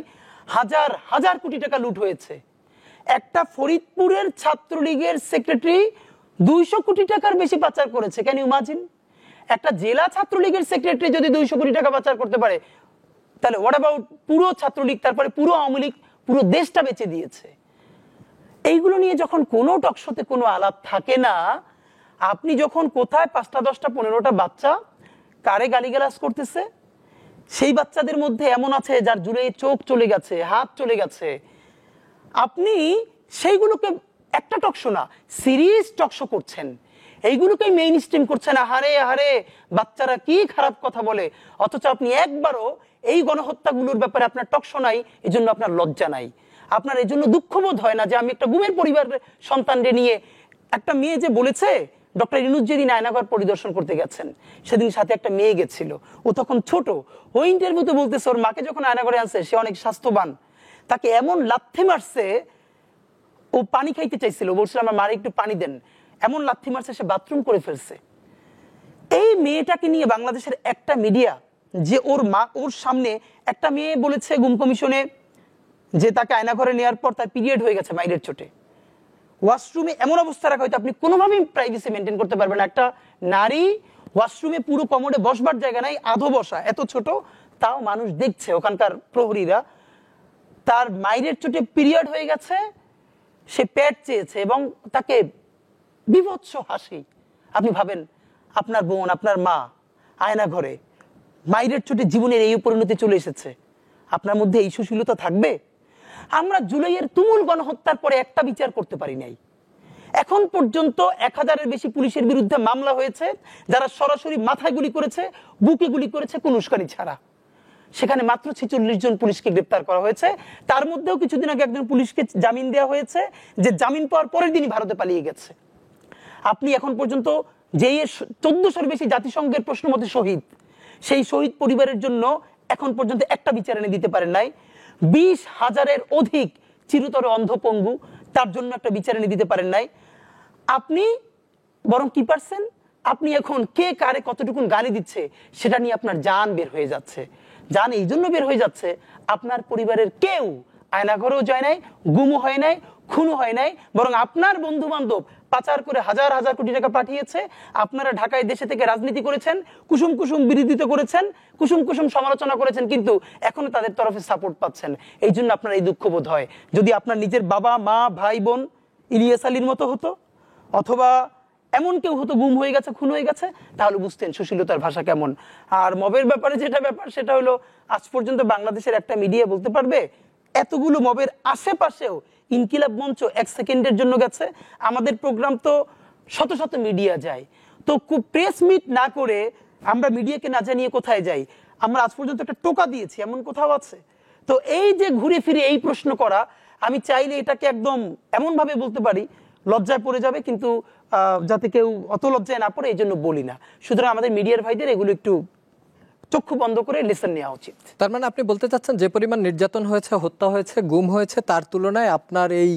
হাজার হাজার কোটি টাকা লুট হয়েছে। একটা ফরিদপুরের ছাত্রলীগের সেক্রেটারি 200 কোটি টাকার বেশি পাচার করেছে। Can you imagine? একটা জেলা ছাত্রলীগের সেক্রেটারি যদি 200 কোটি টাকা পাচার করতে পারে, তাহলে হোয়াট অ্যাবাউট পুরো ছাত্রলীগ, তারপরে পুরো আওয়ামী লীগ, পুরো দেশটা বেচে দিয়েছে। এইগুলো নিয়ে যখন কোনো টকশোতে কোনো আলাপ থাকে না, আপনি যখন কোথায় 5টা 10টা 15টা বাচ্চা কারে গালিগালাজ করতেছে, সেই বাচ্চাদের মধ্যে এমন আছে যার জুড়ে চোখ চলে গেছে, হাত চলে গেছে, আপনি সেইগুলোকে একটা টকশো না, সিরিজ টকশো করছেন, এইগুলোকেই মেইন স্ট্রিম করছেন। আহারে বাচ্চারা কি খারাপ কথা বলে, অথচ আপনি একবারও এই গণহত্যাগুলোর ব্যাপারে আপনার টকশো নাই, এই জন্য আপনার লজ্জা নাই, আপনার এই জন্য দুঃখবোধ হয় না যে আমি একটা গুমের পরিবারের সন্তানকে নিয়ে, একটা মেয়ে যে বলেছে, ডক্টর ইউনূস যেদিন আয়নাঘর পরিদর্শন করতে গেছেন, সেদিন সাথে একটা মেয়ে গেছিল, ও তখন ছোট, ওই ইন্টারভিউতে বলতেছে ওর মাকে যখন আয়নাঘরে আনছে সে অনেক স্বাস্থ্যবান, তাকে এমন লাথি মারছে ও পানি খাইতে চাইছিল, বলছিল আমার মারে একটু পানি দেন, এমন লাথি মারছে সে বাথরুম করে ফেলছে। এই মেয়েটাকে নিয়ে বাংলাদেশের একটা মিডিয়া, যে ওর সামনে একটা মেয়ে বলেছে গুম কমিশনে যে তাকে আয়নাঘরে নেওয়ার পর তার পিরিয়ড হয়ে গেছে মাইরের চোটে। ওয়াশরুমে এমন অবস্থা রাখা হয়তো আপনি কোনোভাবেই প্রাইভেসি মেনটেন করতে পারবেন না। একটা নারী ওয়াশরুমে পুরো কমোডে বসবার জায়গা নাই, আধো বসা, এত ছোট, তাও মানুষ দেখছে, ওখানকার প্রহরীরা। তার মাইরের চোটে পিরিয়ড হয়ে গেছে, সে প্যাড চেয়েছে এবং তাকে বিভৎস হাসি। আপনি ভাবেন আপনার বোন, আপনার মা আয়না ঘরে, মাইরের চোটে জীবনের এই পরিণতি চলে এসেছে, আপনার মধ্যে এই সুশীলতা থাকবে? আমরা জুলাইয়ের তুমুল গণহত্যার পরে একটা বিচার করতে পারি নাই। এখন পর্যন্ত 1000-এর বেশি পুলিশের বিরুদ্ধে মামলা হয়েছে, যারা সরাসরি মাথায় গুলি করেছে, বুকে গুলি করেছে, কোনো উস্কানি ছাড়া। সেখানে মাত্র 46 জন পুলিশকে গ্রেপ্তার করা হয়েছে। তার মধ্যেও কিছুদিন আগে একজন পুলিশকে জামিন দেওয়া হয়েছে, যে জামিন পাওয়ার পরের দিনই ভারতে পালিয়ে গেছে। আপনি এখন পর্যন্ত যে 1400-এর বেশি জাতিসংঘের প্রশ্ন মতে শহীদ, সেই শহীদ পরিবারের জন্য এখন পর্যন্ত একটা বিচার এনে দিতে পারেন নাই। 20,000-এর অধিক চিরতরে অন্ধপঙ্গু, তার জন্য একটা বিচার এনে দিতে পারেন নাই। আপনি বরং কি পারছেন, আপনি এখন কে কারে কতটুকুন গালি দিচ্ছে সেটা নিয়ে আপনার জান বের হয়ে যাচ্ছে। জান এই জন্য বের হয়ে যাচ্ছে, আপনার পরিবারের কেউ আয়নাঘরেও যায় নাই, গুমও হয় নাই, খুনও হয় নাই, বরং আপনার বন্ধু বান্ধব পাচার করে হাজার হাজার কোটি টাকা পাঠিয়েছে। আপনারা ঢাকায় দেশে থেকে রাজনীতি করেছেন, কুসুম কুসুম বিরোধিতা করেছেন, কুসুম কুসুম সমালোচনা করেছেন, কিন্তু এখনো তাদের তরফে সাপোর্ট পাচ্ছেন। এই জন্য আপনার এই দুঃখ বোধ হয়। যদি আপনার নিজের বাবা মা ভাই বোন ইলিয়াস আলীর মতো হতো, অথবা এমন কেউ হতো গুম হয়ে গেছে, খুন হয়ে গেছে, তাহলে বুঝতেন সুশীলতার ভাষা কেমন। আর মবের ব্যাপারে যেটা ব্যাপার, সেটা হলো আজ পর্যন্ত বাংলাদেশের একটা মিডিয়া বলতে পারবে এতগুলো মবের আশেপাশেও ইনকিলাব মঞ্চ 1 সেকেন্ডের জন্য গেছে? আমাদের প্রোগ্রাম তো শত শত মিডিয়া যায়, তো প্রেস মিট না করে আমরা মিডিয়াকে না জানিয়ে কোথায় যাই? আমরা আজ পর্যন্ত একটা টোকা দিয়েছি, এমন কোথাও আছে? তো এই যে ঘুরে ফিরে এই প্রশ্ন করা, আমি চাইলে এটাকে একদম এমন ভাবে বলতে পারি, লজ্জায় পড়ে যাবে, কিন্তু যাতে কেউ অত লজ্জায় না পড়ে এই জন্য বলি না। সুতরাং আমাদের মিডিয়ার ভাইদের এগুলো একটু চক্ষু বন্ধ করে লেসন নেওয়া উচিত। তার মানে আপনি বলতে চাচ্ছেন যে পরিমাণ নির্যাতন হয়েছে, হত্যা হয়েছে, গুম হয়েছে, তার তুলনায় আপনার এই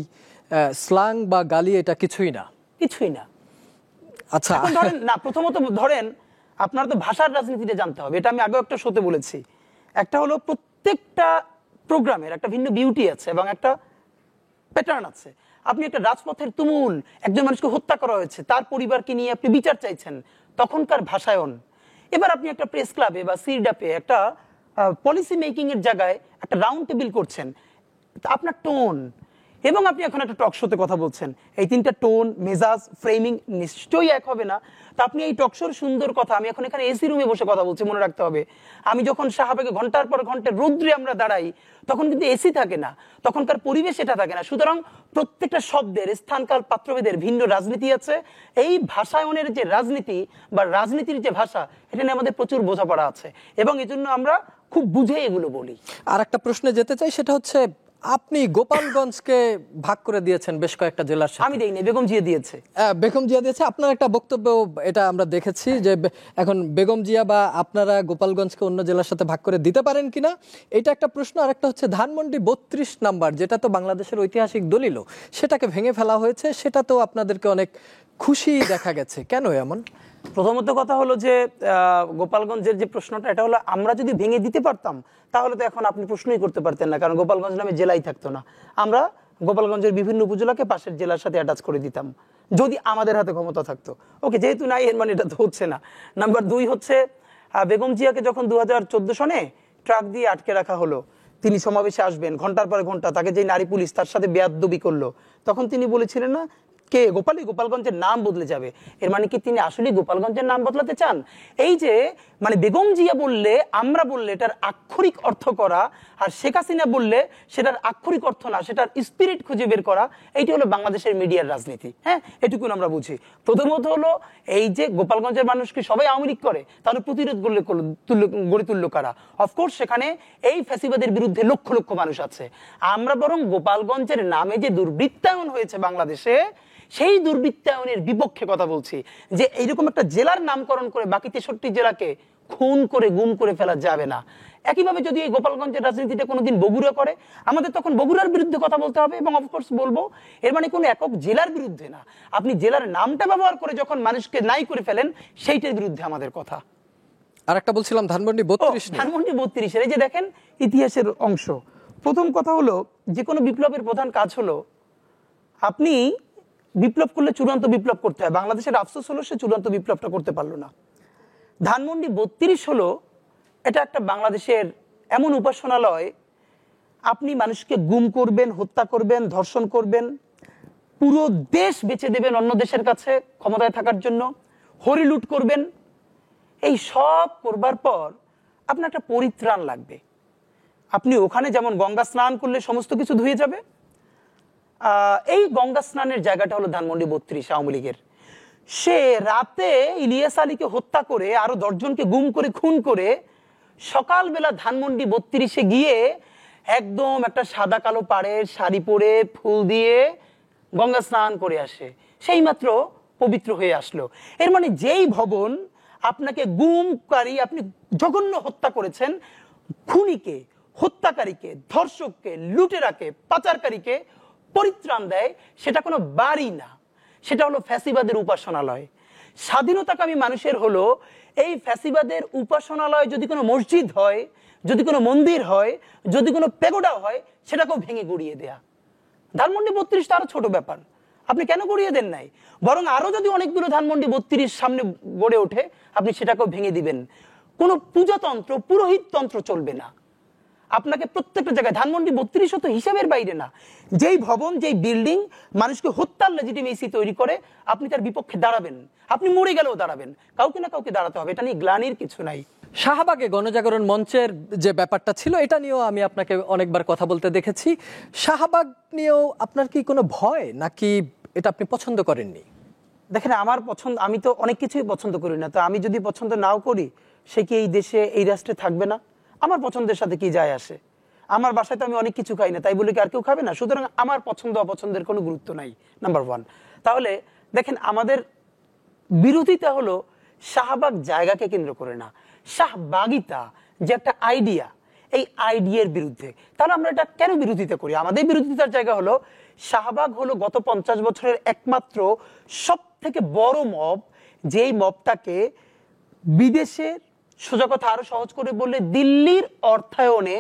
স্ল্যাং বা গালি এটা কিছুই না? কিছুই না। আচ্ছা, এখন ধরেন না, প্রথমত ধরেন আপনার তো ভাষার রাজনীতিটা জানতে হবে। এটা আমি আগেও একটা শোতে বলেছি। একটা হলো প্রত্যেকটা প্রোগ্রামের একটা ভিন্ন বিউটি আছে এবং একটা প্যাটার্ন আছে। আপনি একটা রাজপথের তুমুল একজন মানুষকে হত্যা করা হয়েছে, তার পরিবারকে নিয়ে আপনি বিচার চাইছেন, তখনকার ভাষায়ন। এবার আপনি একটা প্রেস ক্লাবে বা সিরডাপে একটা পলিসি মেকিং এর জায়গায় একটা রাউন্ড টেবিল করছেন, আপনার টোন, এবং আপনি এখন একটা টক শোতে কথা বলছেন, এই তিনটা টোন, মেজাজ, ফ্রেমিং নিশ্চয়ই এক হবে না। তা আপনি এই টক শোর সুন্দর কথা, আমি এখন এখানে এসি রুমে বসে কথা বলছি, মনে রাখতে হবে। আমি যখন শাহবাগে ঘন্টার পর ঘন্টা রৌদ্রে আমরা দাঁড়াই, তখন কিন্তু এসি থাকে না, তখনকার পরিবেশ এটা থাকে না। সুতরাং প্রত্যেকটা শব্দের স্থানকাল পাত্রভেদের ভিন্ন রাজনীতি আছে। এই ভাষায়নের যে রাজনীতি বা রাজনীতির যে ভাষা, এটা নিয়ে আমাদের প্রচুর বোঝাপড়া আছে এবং এই জন্য আমরা খুব বুঝে এগুলো বলি। আর একটা প্রশ্নে যেতে চাই, সেটা হচ্ছে আপনি গোপালগঞ্জকে ভাগ করে দিয়েছেন বেশ কয়েকটা জেলার সাথে। আমি দেইনি, বেগম জিয়া দিয়েছে। বেগম জিয়া দিয়েছে। আপনার একটা বক্তব্য, এটা আমরা দেখেছি যে এখন বেগম জিয়া বা আপনারা গোপালগঞ্জকে অন্য জেলার সাথে ভাগ করে দিতে পারেন কিনা, এটা একটা প্রশ্ন। আর একটা হচ্ছে ধানমন্ডি 32 নাম্বার, যেটা তো বাংলাদেশের ঐতিহাসিক দলিল, সেটাকে ভেঙে ফেলা হয়েছে, সেটা তো আপনাদেরকে অনেক খুশি দেখা গেছে, কেন এমন? প্রথমত কথা হলো যে গোপালগঞ্জের যে প্রশ্নটা, এটা হলো আমরা যদি ভেঙে দিতে পারতাম তাহলে তো এখন আপনি প্রশ্নই করতে পারতেন না, কারণ গোপালগঞ্জ নামে জেলাই থাকতো না। আমরা গোপালগঞ্জের বিভিন্ন উপজেলাকে পাশের জেলার সাথে অ্যাটাচ করে দিতাম যদি আমাদের হাতে ক্ষমতা থাকতো। ওকে, যেহেতু নাই, এর মানে এটা তো হচ্ছে না। নাম্বার 2 হচ্ছে বেগম জিয়াকে যখন 2014 সনে ট্রাক দিয়ে আটকে রাখা হলো, তিনি সমাবেশে আসবেন, ঘন্টার পর ঘন্টা তাকে যে নারী পুলিশ তার সাথে বেয়াদবি করলো, তখন তিনি বলেছিলেন না কে গোপালগঞ্জের নাম বদলে যাবে। এর মানে কি তিনি আসলে গোপালগঞ্জের নাম বদলাতে চান? এই যে মানে বেগম জিয়া বললে, আমরা বললে এটার আক্ষরিক অর্থ করা, আর শেখ হাসিনা বললে সেটার আক্ষরিক অর্থ না, সেটার স্পিরিট খুঁজে বের করা, এইটি হলো বাংলাদেশের মিডিয়ার রাজনীতি। হ্যাঁ, এটুকুন আমরা বুঝি। প্রথমত হলো এই যে গোপালগঞ্জের মানুষকে সবাই আওয়ামী লীগ করে, তাহলে প্রতিরোধ গড়ে তুলল কারা? অফকোর্স সেখানে এই ফ্যাসিবাদের বিরুদ্ধে লক্ষ লক্ষ মানুষ আছে। আমরা বরং গোপালগঞ্জের নামে যে দুর্বৃত্তায়ন হয়েছে বাংলাদেশে, সেই দুর্বৃত্তায়নের বিপক্ষে কথা বলছি। যে এইরকম একটা জেলার নামকরণ করে বাকি 63 জেলাকে খুন করে গুম করে ফেলা যাবে না। একইভাবে যদি এই গোপালগঞ্জের রাজনীতিটা কোনোদিন বগুড়া করে, আমাদের তখন বগুড়ার বিরুদ্ধে কথা বলতে হবে এবং অফকোর্স বলবো। এর মানে কোনো একক জেলার বিরুদ্ধে না, আপনি জেলার নামটা ব্যবহার করে যখন মানুষকে নাই করে ফেলেন সেইটার বিরুদ্ধে আমাদের কথা। আর একটা বলছিলাম ধানমন্ডি 32 নিয়ে। ধানমন্ডি 32 এই যে দেখেন ইতিহাসের অংশ। প্রথম কথা হলো, যে কোনো বিপ্লবের প্রধান কাজ হলো আপনি বিপ্লব করলে চূড়ান্ত বিপ্লব করতে হয়। বাংলাদেশের আফসোস হলো সে চূড়ান্ত বিপ্লবটা করতে পারলো না। ধানমন্ডি 32 হলো এটা একটা বাংলাদেশের এমন উপাসনালয়, আপনি মানুষকে গুম করবেন, হত্যা করবেন, ধর্ষণ করবেন, পুরো দেশ বেচে দেবেন অন্য দেশের কাছে ক্ষমতায় থাকার জন্য, হরিলুট করবেন। এই সব করবার পর আপনার একটা পরিত্রাণ লাগবে। আপনি ওখানে যেমন গঙ্গা স্নান করলে সমস্ত কিছু ধুয়ে যাবে, এই গঙ্গা স্নানের জায়গাটা হলো ধানমন্ডি 32 আওয়ামী লীগের। সে রাতে ইলিয়াস আলীকে হত্যা করে আরো 10 জনকে গুম করে খুন করে সকালবেলা ধানমন্ডি 32 গিয়ে একদম একটা সাদা কালো পাড়ের শাড়ি পরে ফুল দিয়ে গঙ্গা স্নান করে আসে, সেই মাত্র পবিত্র হয়ে আসলো। এর মানে যেই ভবন আপনাকে গুমকারী, আপনি জঘন্য হত্যা করেছেন, খুনিকে, হত্যাকারীকে, ধর্ষককে, লুটেরাকে, পাচারকারীকে পরিত্রাণ দেয়, সেটা কোনো বাড়ি না, সেটা হলো ফ্যাসিবাদের উপাসনালয়। স্বাধীনতাকামী মানুষের হলো এই ফ্যাসিবাদের উপাসনালয় যদি কোনো মসজিদ হয়, যদি কোনো মন্দির হয়, যদি কোনো পেগোডা হয়, সেটাকেও ভেঙে গুড়িয়ে দেয়া। ধানমন্ডি 32 তো আরো ছোট ব্যাপার, আপনি কেন গড়িয়ে দেন নাই? বরং আরো যদি অনেকগুলো ধানমন্ডি 32 সামনে গড়ে ওঠে, আপনি সেটাকেও ভেঙে দিবেন। কোনো পূজাতন্ত্র, পুরোহিত তন্ত্র চলবে না। আপনাকে প্রত্যেকটা জায়গায়, ধানমন্ডি 32 তো হিসাবের বাইরে না। যেই ভবন, যেই বিল্ডিং মানুষকে হত্যার লেজিটিমেসি তৈরি করে, আপনি তার বিপক্ষে দাঁড়াবেন, আপনি মরে গেলেও দাঁড়াবেন, কাউকে না কাউকে দাঁড়াতে হবে, এটা নিয়ে গ্লানির কিছু নাই। শাহবাগে গণজাগরণ মঞ্চের যে ব্যাপারটা ছিল, এটা নিয়েও আমি আপনাকে অনেকবার কথা বলতে দেখেছি। শাহবাগ নিয়েও আপনার কি কোনো ভয়, নাকি এটা আপনি পছন্দ করেননি? দেখেন, আমার পছন্দ, আমি তো অনেক কিছুই পছন্দ করি না, তো আমি যদি পছন্দ নাও করি, সে কি এই দেশে, এই রাষ্ট্রে থাকবে না? আমার পছন্দের সাথে কি যায় আসে? আমার বাসায় তো আমি অনেক কিছু খাই না, তাই বলে কি আর কেউ খাবে না? সুতরাং আমার পছন্দ অপছন্দের কোনো গুরুত্ব নাই, নাম্বার 1। তাহলে দেখেন, আমাদের বিরোধিতা হলো শাহবাগ জায়গাকে কেন্দ্র করে না, শাহবাগিতা যে একটা আইডিয়া, এই আইডিয়ার বিরুদ্ধে। তাহলে আমরা এটা কেন বিরোধিতা করি? আমাদের বিরোধিতার জায়গা হলো শাহবাগ হলো গত 50 বছরের একমাত্র সব থেকে বড় মব, যেই মবটাকে বিদেশের, সোজা কথা আরো সহজ করে বললে দিল্লির অর্থায়নে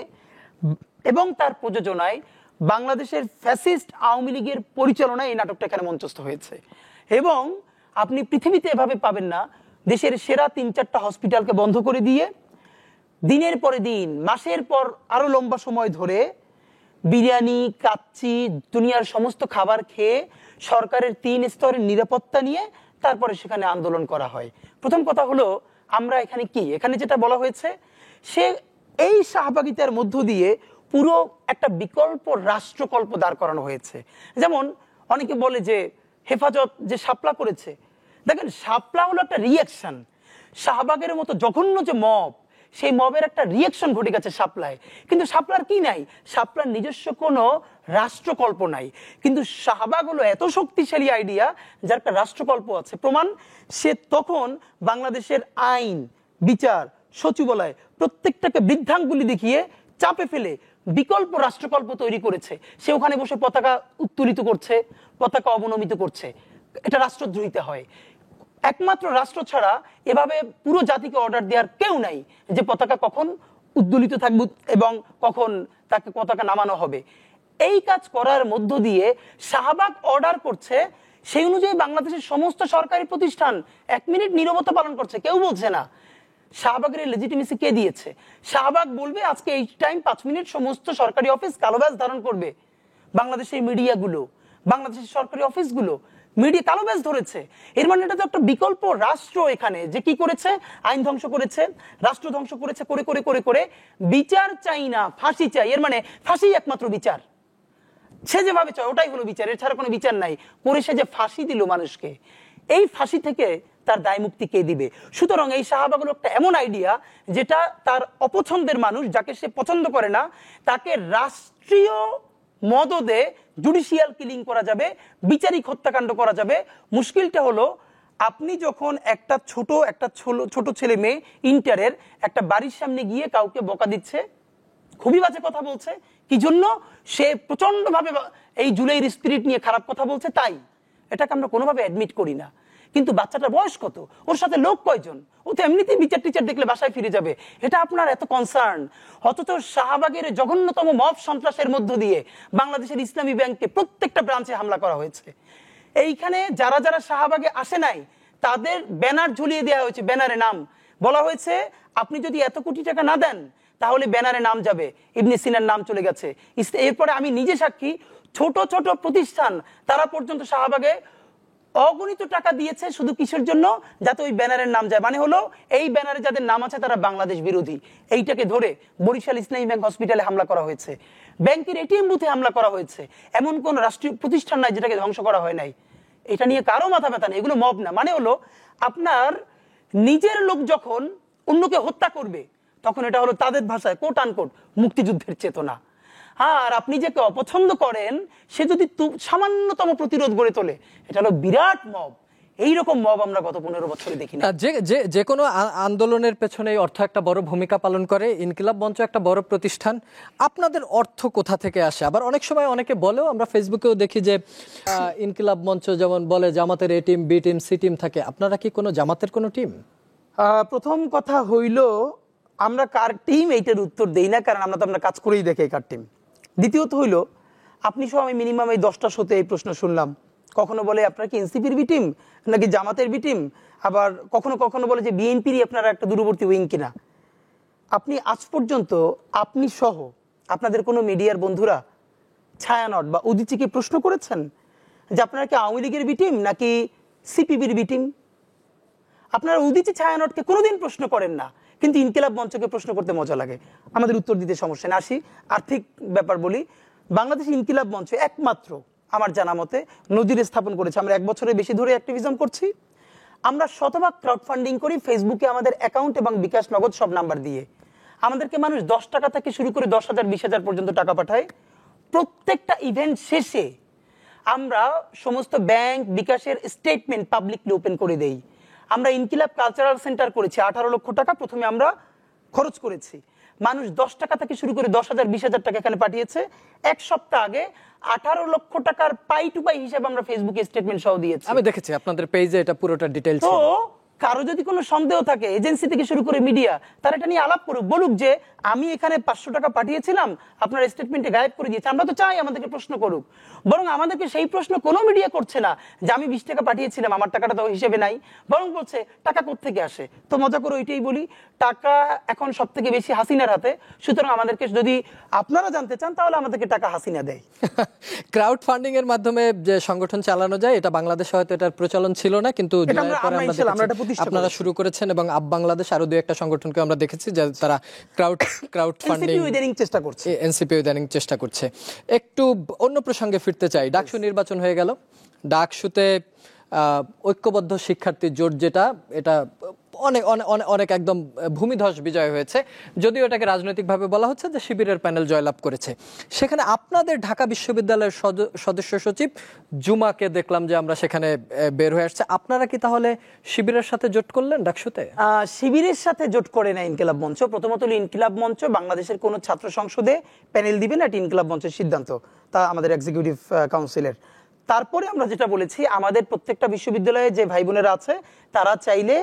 এবং তার প্রযোজনায় বাংলাদেশের ফ্যাসিস্ট আওয়ামী লীগের পরিচালনায় এই নাটকটা এখানে মঞ্চস্থ হয়েছে। এবং আপনি পৃথিবীতে এভাবে পাবেন না, দেশের সেরা 3-4টা হসপিটালকে বন্ধ করে দিয়ে দিনের পরে দিন, মাসের পর আরো লম্বা সময় ধরে বিরিয়ানি, কাচ্চি, দুনিয়ার সমস্ত খাবার খেয়ে সরকারের 3 স্তরের নিরাপত্তা নিয়ে তারপরে সেখানে আন্দোলন করা হয়। প্রথম কথা হলো, আমরা এখানে কি, এখানে যেটা বলা হয়েছে, সে এই শাহবাগিতার মধ্য দিয়ে পুরো একটা বিকল্প রাষ্ট্রকল্প দাঁড় করানো হয়েছে। যেমন অনেকে বলে যে হেফাজত যে শাপলা করেছে, দেখেন শাপলা হলো একটা রিয়াকশন। শাহবাগের মতো জঘন্য যে মব, সেই মবের একটা রিয়াকশন ঘটে গেছে শাপলায়। কিন্তু শাপলার কি নাই? শাপলার নিজস্ব কোনো রাষ্ট্রকল্প নাই। কিন্তু শাহবাগ হলো এত শক্তিশালী আইডিয়া যার একটা রাষ্ট্রকল্প আছে। প্রমাণ, সে তখন বাংলাদেশের আইন, বিচার, সচিবালয় প্রত্যেকটাকে বৃদ্ধাঙ্গুলি দেখিয়ে চাপে ফেলে বিকল্প রাষ্ট্রকল্প তৈরি করেছে। সে ওখানে বসে পতাকা উত্তোলিত করছে, পতাকা অবনমিত করছে। এটা রাষ্ট্রদ্রোহিতা হয়। একমাত্র রাষ্ট্র ছাড়া এভাবে পুরো জাতিকে অর্ডার দেওয়ার কেউ নাই যে পতাকা কখন উদ্দোলিত থাকবে এবং কখন তাকে পতাকা নামানো হবে। এই কাজ করার মধ্য দিয়ে শাহবাগ অর্ডার করছে, সেই অনুযায়ী বাংলাদেশের সমস্ত সরকারি প্রতিষ্ঠান 1 মিনিট নীরবতা পালন করছে, কেউ বলছে না। শাহবাগের লেজিটিমেসি কে দিয়েছে? শাহবাগ বলবে আজকে এই টাইম 5 মিনিট সমস্ত সরকারি অফিস কালো ব্যাজ ধারণ করবে। বাংলাদেশের মিডিয়াগুলো, বাংলাদেশের সরকারি অফিসগুলো মিডিয়া কালো ব্যাজ ধরেছে। এর মানে এটা তো একটা বিকল্প রাষ্ট্র এখানে, যে কি করেছে, আইন ধ্বংস করেছে, রাষ্ট্র ধ্বংস করেছে, করে করে করে করে বিচার চাই না, ফাঁসি চাই। এর মানে ফাঁসি একমাত্র বিচার, সে যেভাবে চায় ওটাই হলো বিচার, এর ছাড়া কোনো বিচার নাই। করে সে যে ফাঁসি দিল মানুষকে, এই ফাঁসি থেকে তার দায় মুক্তি কে দিবে? সুতরাং এই শাহবাগ হলো একটা এমন আইডিয়া যেটা তার অপছন্দের মানুষ, যাকে সে পছন্দ করে না, তাকে রাষ্ট্রীয় মদদে জুডিশিয়াল কিলিং করা যাবে, বিচারিক হত্যাকাণ্ড করা যাবে। মুশকিলটা হলো আপনি যখন একটা ছোট ছেলে মেয়ে ইন্টারের একটা বাড়ির সামনে গিয়ে কাউকে বকা দিচ্ছে, খুবই বাজে কথা বলছে, কি জন্য? সে প্রচন্ড ভাবে এই জুলাইয়ের স্পিরিট নিয়ে খারাপ কথা বলছে, তাই এটাকে আমরা কোনোভাবে অ্যাডমিট করি না। কিন্তু বাচ্চাটার বয়স কত, ওর সাথে লোক কয়জন, ও তো এমনিতেই বিচার টিচার দেখলে বাসায় ফিরে যাবে, এটা আপনার এত কনসার্ন? অথচ শাহবাগের জঘন্যতম মব সন্ত্রাসের মধ্য দিয়ে বাংলাদেশের ইসলামী ব্যাংকে প্রত্যেকটা ব্রাঞ্চে হামলা করা হয়েছে। এইখানে যারা যারা শাহবাগে আসে নাই তাদের ব্যানার ঝুলিয়ে দেওয়া হয়েছে, ব্যানারে নাম বলা হয়েছে আপনি যদি এত কোটি টাকা না দেন তাহলে ব্যানারে নাম যাবে, ইবনে সিনার নাম চলে গেছে। এরপরে আমি নিজে সাক্ষী, ছোট ছোট প্রতিষ্ঠান তারা পর্যন্ত শাহবাগে অগণিত টাকা দিয়েছে শুধু কিসের জন্য? যাতে ওই ব্যানারের নাম যায়। মানে হলো এই ব্যানারে যাদের নাম আছে তারা বাংলাদেশ বিরোধী। এইটাকে ধরে বরিশাল ইসলামী ব্যাংক হসপিটালে হামলা করা হয়েছে, ব্যাংকের এটিএম বুথে হামলা করা হয়েছে। এমন কোন রাষ্ট্রীয় প্রতিষ্ঠান নাই যেটাকে ধ্বংস করা হয় নাই। এটা নিয়ে কারো মাথা ব্যথা নেই, এগুলো মব না। মানে হলো আপনার নিজের লোক যখন অন্যকে হত্যা করবে তখন এটা হলো তাদের ভাষায় কোট আনকোট মুক্তিযুদ্ধের চেতনা। আর আপনি যে অপছন্দ করেন সে যদি সামান্যতম প্রতিরোধ গড়ে তোলে, এটা হলো বিরাট মব। এইরকম মব আমরা গত 15 বছরে দেখি না। যে কোনো আন্দোলনের পেছনে অর্থ একটা বড় ভূমিকা পালন করে। ইনকিলাব মঞ্চ একটা বড় প্রতিষ্ঠান, আপনাদের অর্থ কোথা থেকে আসে? আবার অনেক সময় অনেকে বলেও, আমরা ফেসবুকেও দেখি যে ইনকিলাব মঞ্চ যেমন বলে জামাতের A team, B team, C team থাকে। আপনারা কি কোনো জামাতের কোনো টিম? প্রথম কথা হইল আমরা কার টিম এইটার উত্তর দেই না, কারণ আমরা তো আমরা কাজ করেই দেখি কার টিম। দ্বিতীয়ত হইল আপনি সব আমি মিনিমাম এই 10টা শোতে এই প্রশ্ন শুনলাম, কখনো বলে আপনারা কি এনসিপির বি টিম নাকি জামাতের বি টিম, আবার কখনো কখনো বলে যে বিএনপিরই আপনারা একটা দূরবর্তী উইং কিনা। আপনি আজ পর্যন্ত আপনি সহ আপনাদের কোনো মিডিয়ার বন্ধুরা ছায়ানট বা উদিচিকে প্রশ্ন করেছেন যে আপনারা কি আওয়ামী লীগের বি টিম নাকি সিপিবির বি টিম? আপনারা উদিচি ছায়ানটকে কোনোদিন প্রশ্ন করেন না, কিন্তু ইনকিলাব মঞ্চকে প্রশ্ন করতে মজা লাগে। আমাদের উত্তর দিতে সমস্যা না। আসি আর্থিক ব্যাপার বলি, বাংলাদেশ ইনকিলাব মঞ্চ একমাত্র আমার জানা মতে নজির স্থাপন করেছে। আমরা 1 বছরের বেশি ধরে অ্যাক্টিভিজম করছি। আমরা শতভাগ ক্রাউড ফান্ডিং করি, ফেসবুকে আমাদের অ্যাকাউন্ট এবং বিকাশ নগদ সব নাম্বার দিয়ে। আমাদেরকে মানুষ 10 টাকা থেকে শুরু করে 10,000 20,000 পর্যন্ত টাকা পাঠায়। প্রত্যেকটা ইভেন্ট শেষে আমরা সমস্ত ব্যাংক বিকাশের স্টেটমেন্ট পাবলিকলি ওপেন করে দেই। আমরা ইনকিলাব কালচারাল সেন্টার করেছি, 18 লক্ষ টাকা প্রথমে আমরা খরচ করেছি। মানুষ 10 টাকা থেকে শুরু করে 10,000 20,000 টাকা এখানে পাঠিয়েছে। 1 সপ্তাহ আগে 18 লক্ষ টাকার পাই টু পাই হিসেবে আমরা ফেসবুকে স্টেটমেন্ট সহ দিয়েছি। আমি দেখেছি আপনাদের পেজে, এটা পুরোটা ডিটেইলস। তো কারো যদি কোনো সন্দেহ থাকে, এজেন্সি থেকে শুরু করে মিডিয়া, তারা এটা নিয়ে আলাপ করুক, বলুক যে আমি এখানে 500 টাকা পাঠিয়েছিলাম, আপনার স্টেটমেন্টে গায়েব করে দিয়েছে। আমরা তো চাই আমাদেরকে প্রশ্ন করুক, বরং আমাদেরকে সেই প্রশ্ন কোনো মিডিয়া করছে না যে আমি 20 টাকা পাঠিয়েছিলাম, আমার টাকাটা তো হিসেবে নাই, বরং বলছে টাকা কোত্থেকে আসে। তো মজা করে ওইটাই বলি, টাকা এখন সব থেকে বেশি হাসিনার হাতে। সুতরাং আমাদেরকে যদি আপনারা জানতে চান তাহলে আমাদেরকে টাকা হাসিনা দেয়। ক্রাউড ফান্ডিং এর মাধ্যমে যে সংগঠন চালানো যায়, এটা বাংলাদেশে হয়তো এটার প্রচলন ছিল না, কিন্তু আপনারা শুরু করেছেন এবং আপ বাংলাদেশ আরো 2-1টা সংগঠনকে আমরা দেখেছি যে তারা ক্রাউড ফান্ডিং চেষ্টা করছে, এনসিপি ইদানিং চেষ্টা করছে। একটু অন্য প্রসঙ্গে ফিরতে চাই। ডাকসু নির্বাচন হয়ে গেল। ডাকসুতে ঐক্যবদ্ধ শিক্ষার্থী জোট যেটা, এটা অনেক অনেক একদম ভূমিধস বিজয় হয়েছে। যদিও এটাকে রাজনৈতিকভাবে বলা হচ্ছে যে শিবিরের প্যানেল জয়লাভ করেছে। সেখানে আপনাদের ঢাকা বিশ্ববিদ্যালয়ের সদস্য সচিব জুমাকে দেখলাম যে আমরা সেখানে বের হয়ে আসছে। আপনারা কি তাহলে শিবিরের সাথে জোট করলেন ডাকসুতে? শিবিরের সাথে জোট করে না ইনকিলাব মঞ্চ। প্রথমত ইনকিলাব মঞ্চ বাংলাদেশের কোন ছাত্র সংসদে প্যানেল দিবে না, এটা ইনকিলাব মঞ্চের সিদ্ধান্ত, তা আমাদের এক্সিকিউটিভ কাউন্সিলের। তারপরে আমরা যেটা বলেছি, আমাদের প্রত্যেকটা বিশ্ববিদ্যালয়ে যে ভাই বোনেরা আছে তারা চাইলে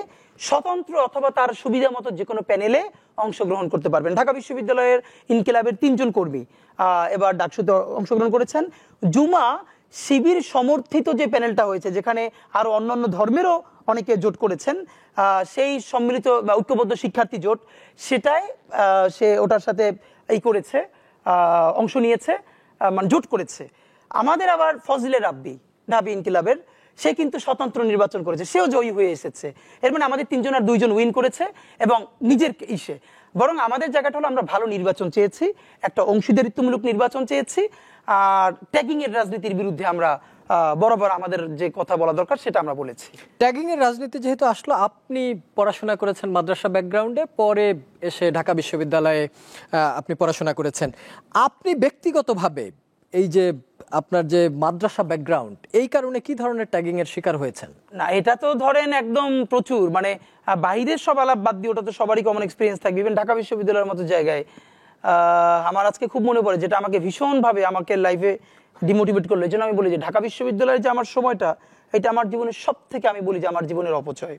স্বতন্ত্র অথবা তার সুবিধা মতো যে কোনো প্যানেলে অংশগ্রহণ করতে পারবেন। ঢাকা বিশ্ববিদ্যালয়ের ইনকিলাবের 3 জন কর্মী এবার ডাকসুতে অংশগ্রহণ করেছেন। জুমা শিবির সমর্থিত যে প্যানেলটা হয়েছে, যেখানে আরো অন্যান্য ধর্মেরও অনেকে জোট করেছেন, সেই সম্মিলিত ঐক্যবদ্ধ শিক্ষার্থী জোট, সেটাই সে ওটার সাথে করেছে, অংশ নিয়েছে, মানে জোট করেছে। আমাদের আবার ফজলে রাব্বি ঢাবি ইনকিলাবের, সে কিন্তু স্বতন্ত্র নির্বাচন করেছে, সেও জয়ী হয়ে এসেছে। এর মানে আমাদের 3 জন আর 2 জন উইন করেছে এবং নিজের ইসে। বরং আমাদের জায়গাটা হলো আমরা ভালো নির্বাচন চেয়েছি, একটা অংশীদারিত্বমূলক নির্বাচন চেয়েছি, আর ট্যাগিং এর রাজনীতির বিরুদ্ধে আমরা বরাবর আমাদের যে কথা বলা দরকার সেটা আমরা বলেছি। ট্যাগিং এর রাজনীতি যেহেতু আসলো, আপনি পড়াশোনা করেছেন মাদ্রাসা ব্যাকগ্রাউন্ডে, পরে এসে ঢাকা বিশ্ববিদ্যালয়ে আপনি পড়াশোনা করেছেন। আপনি ব্যক্তিগতভাবে এই যে আপনার যে মাদ্রাসা ব্যাকগ্রাউন্ড, এই কারণে কি ধরনের ট্যাগিং এর শিকার হয়েছেন? না, এটা তো ধরেন একদম প্রচুর, মানে বাইরের সব আলাপ বাদ দিয়ে ওটা তো সবারই কমন এক্সপিরিয়েন্স থাকবে। ইভেন ঢাকা বিশ্ববিদ্যালয়ের মতো জায়গায় আমার আজকে খুব মনে পড়ে, যেটা আমাকে ভীষণভাবে আমাকে লাইফে ডিমোটিভেট করলো। এই জন্য আমি বলি যে ঢাকা বিশ্ববিদ্যালয়ের যে আমার সময়টা, এটা আমার জীবনের সব থেকে, আমি বলি যে আমার জীবনের অপচয়।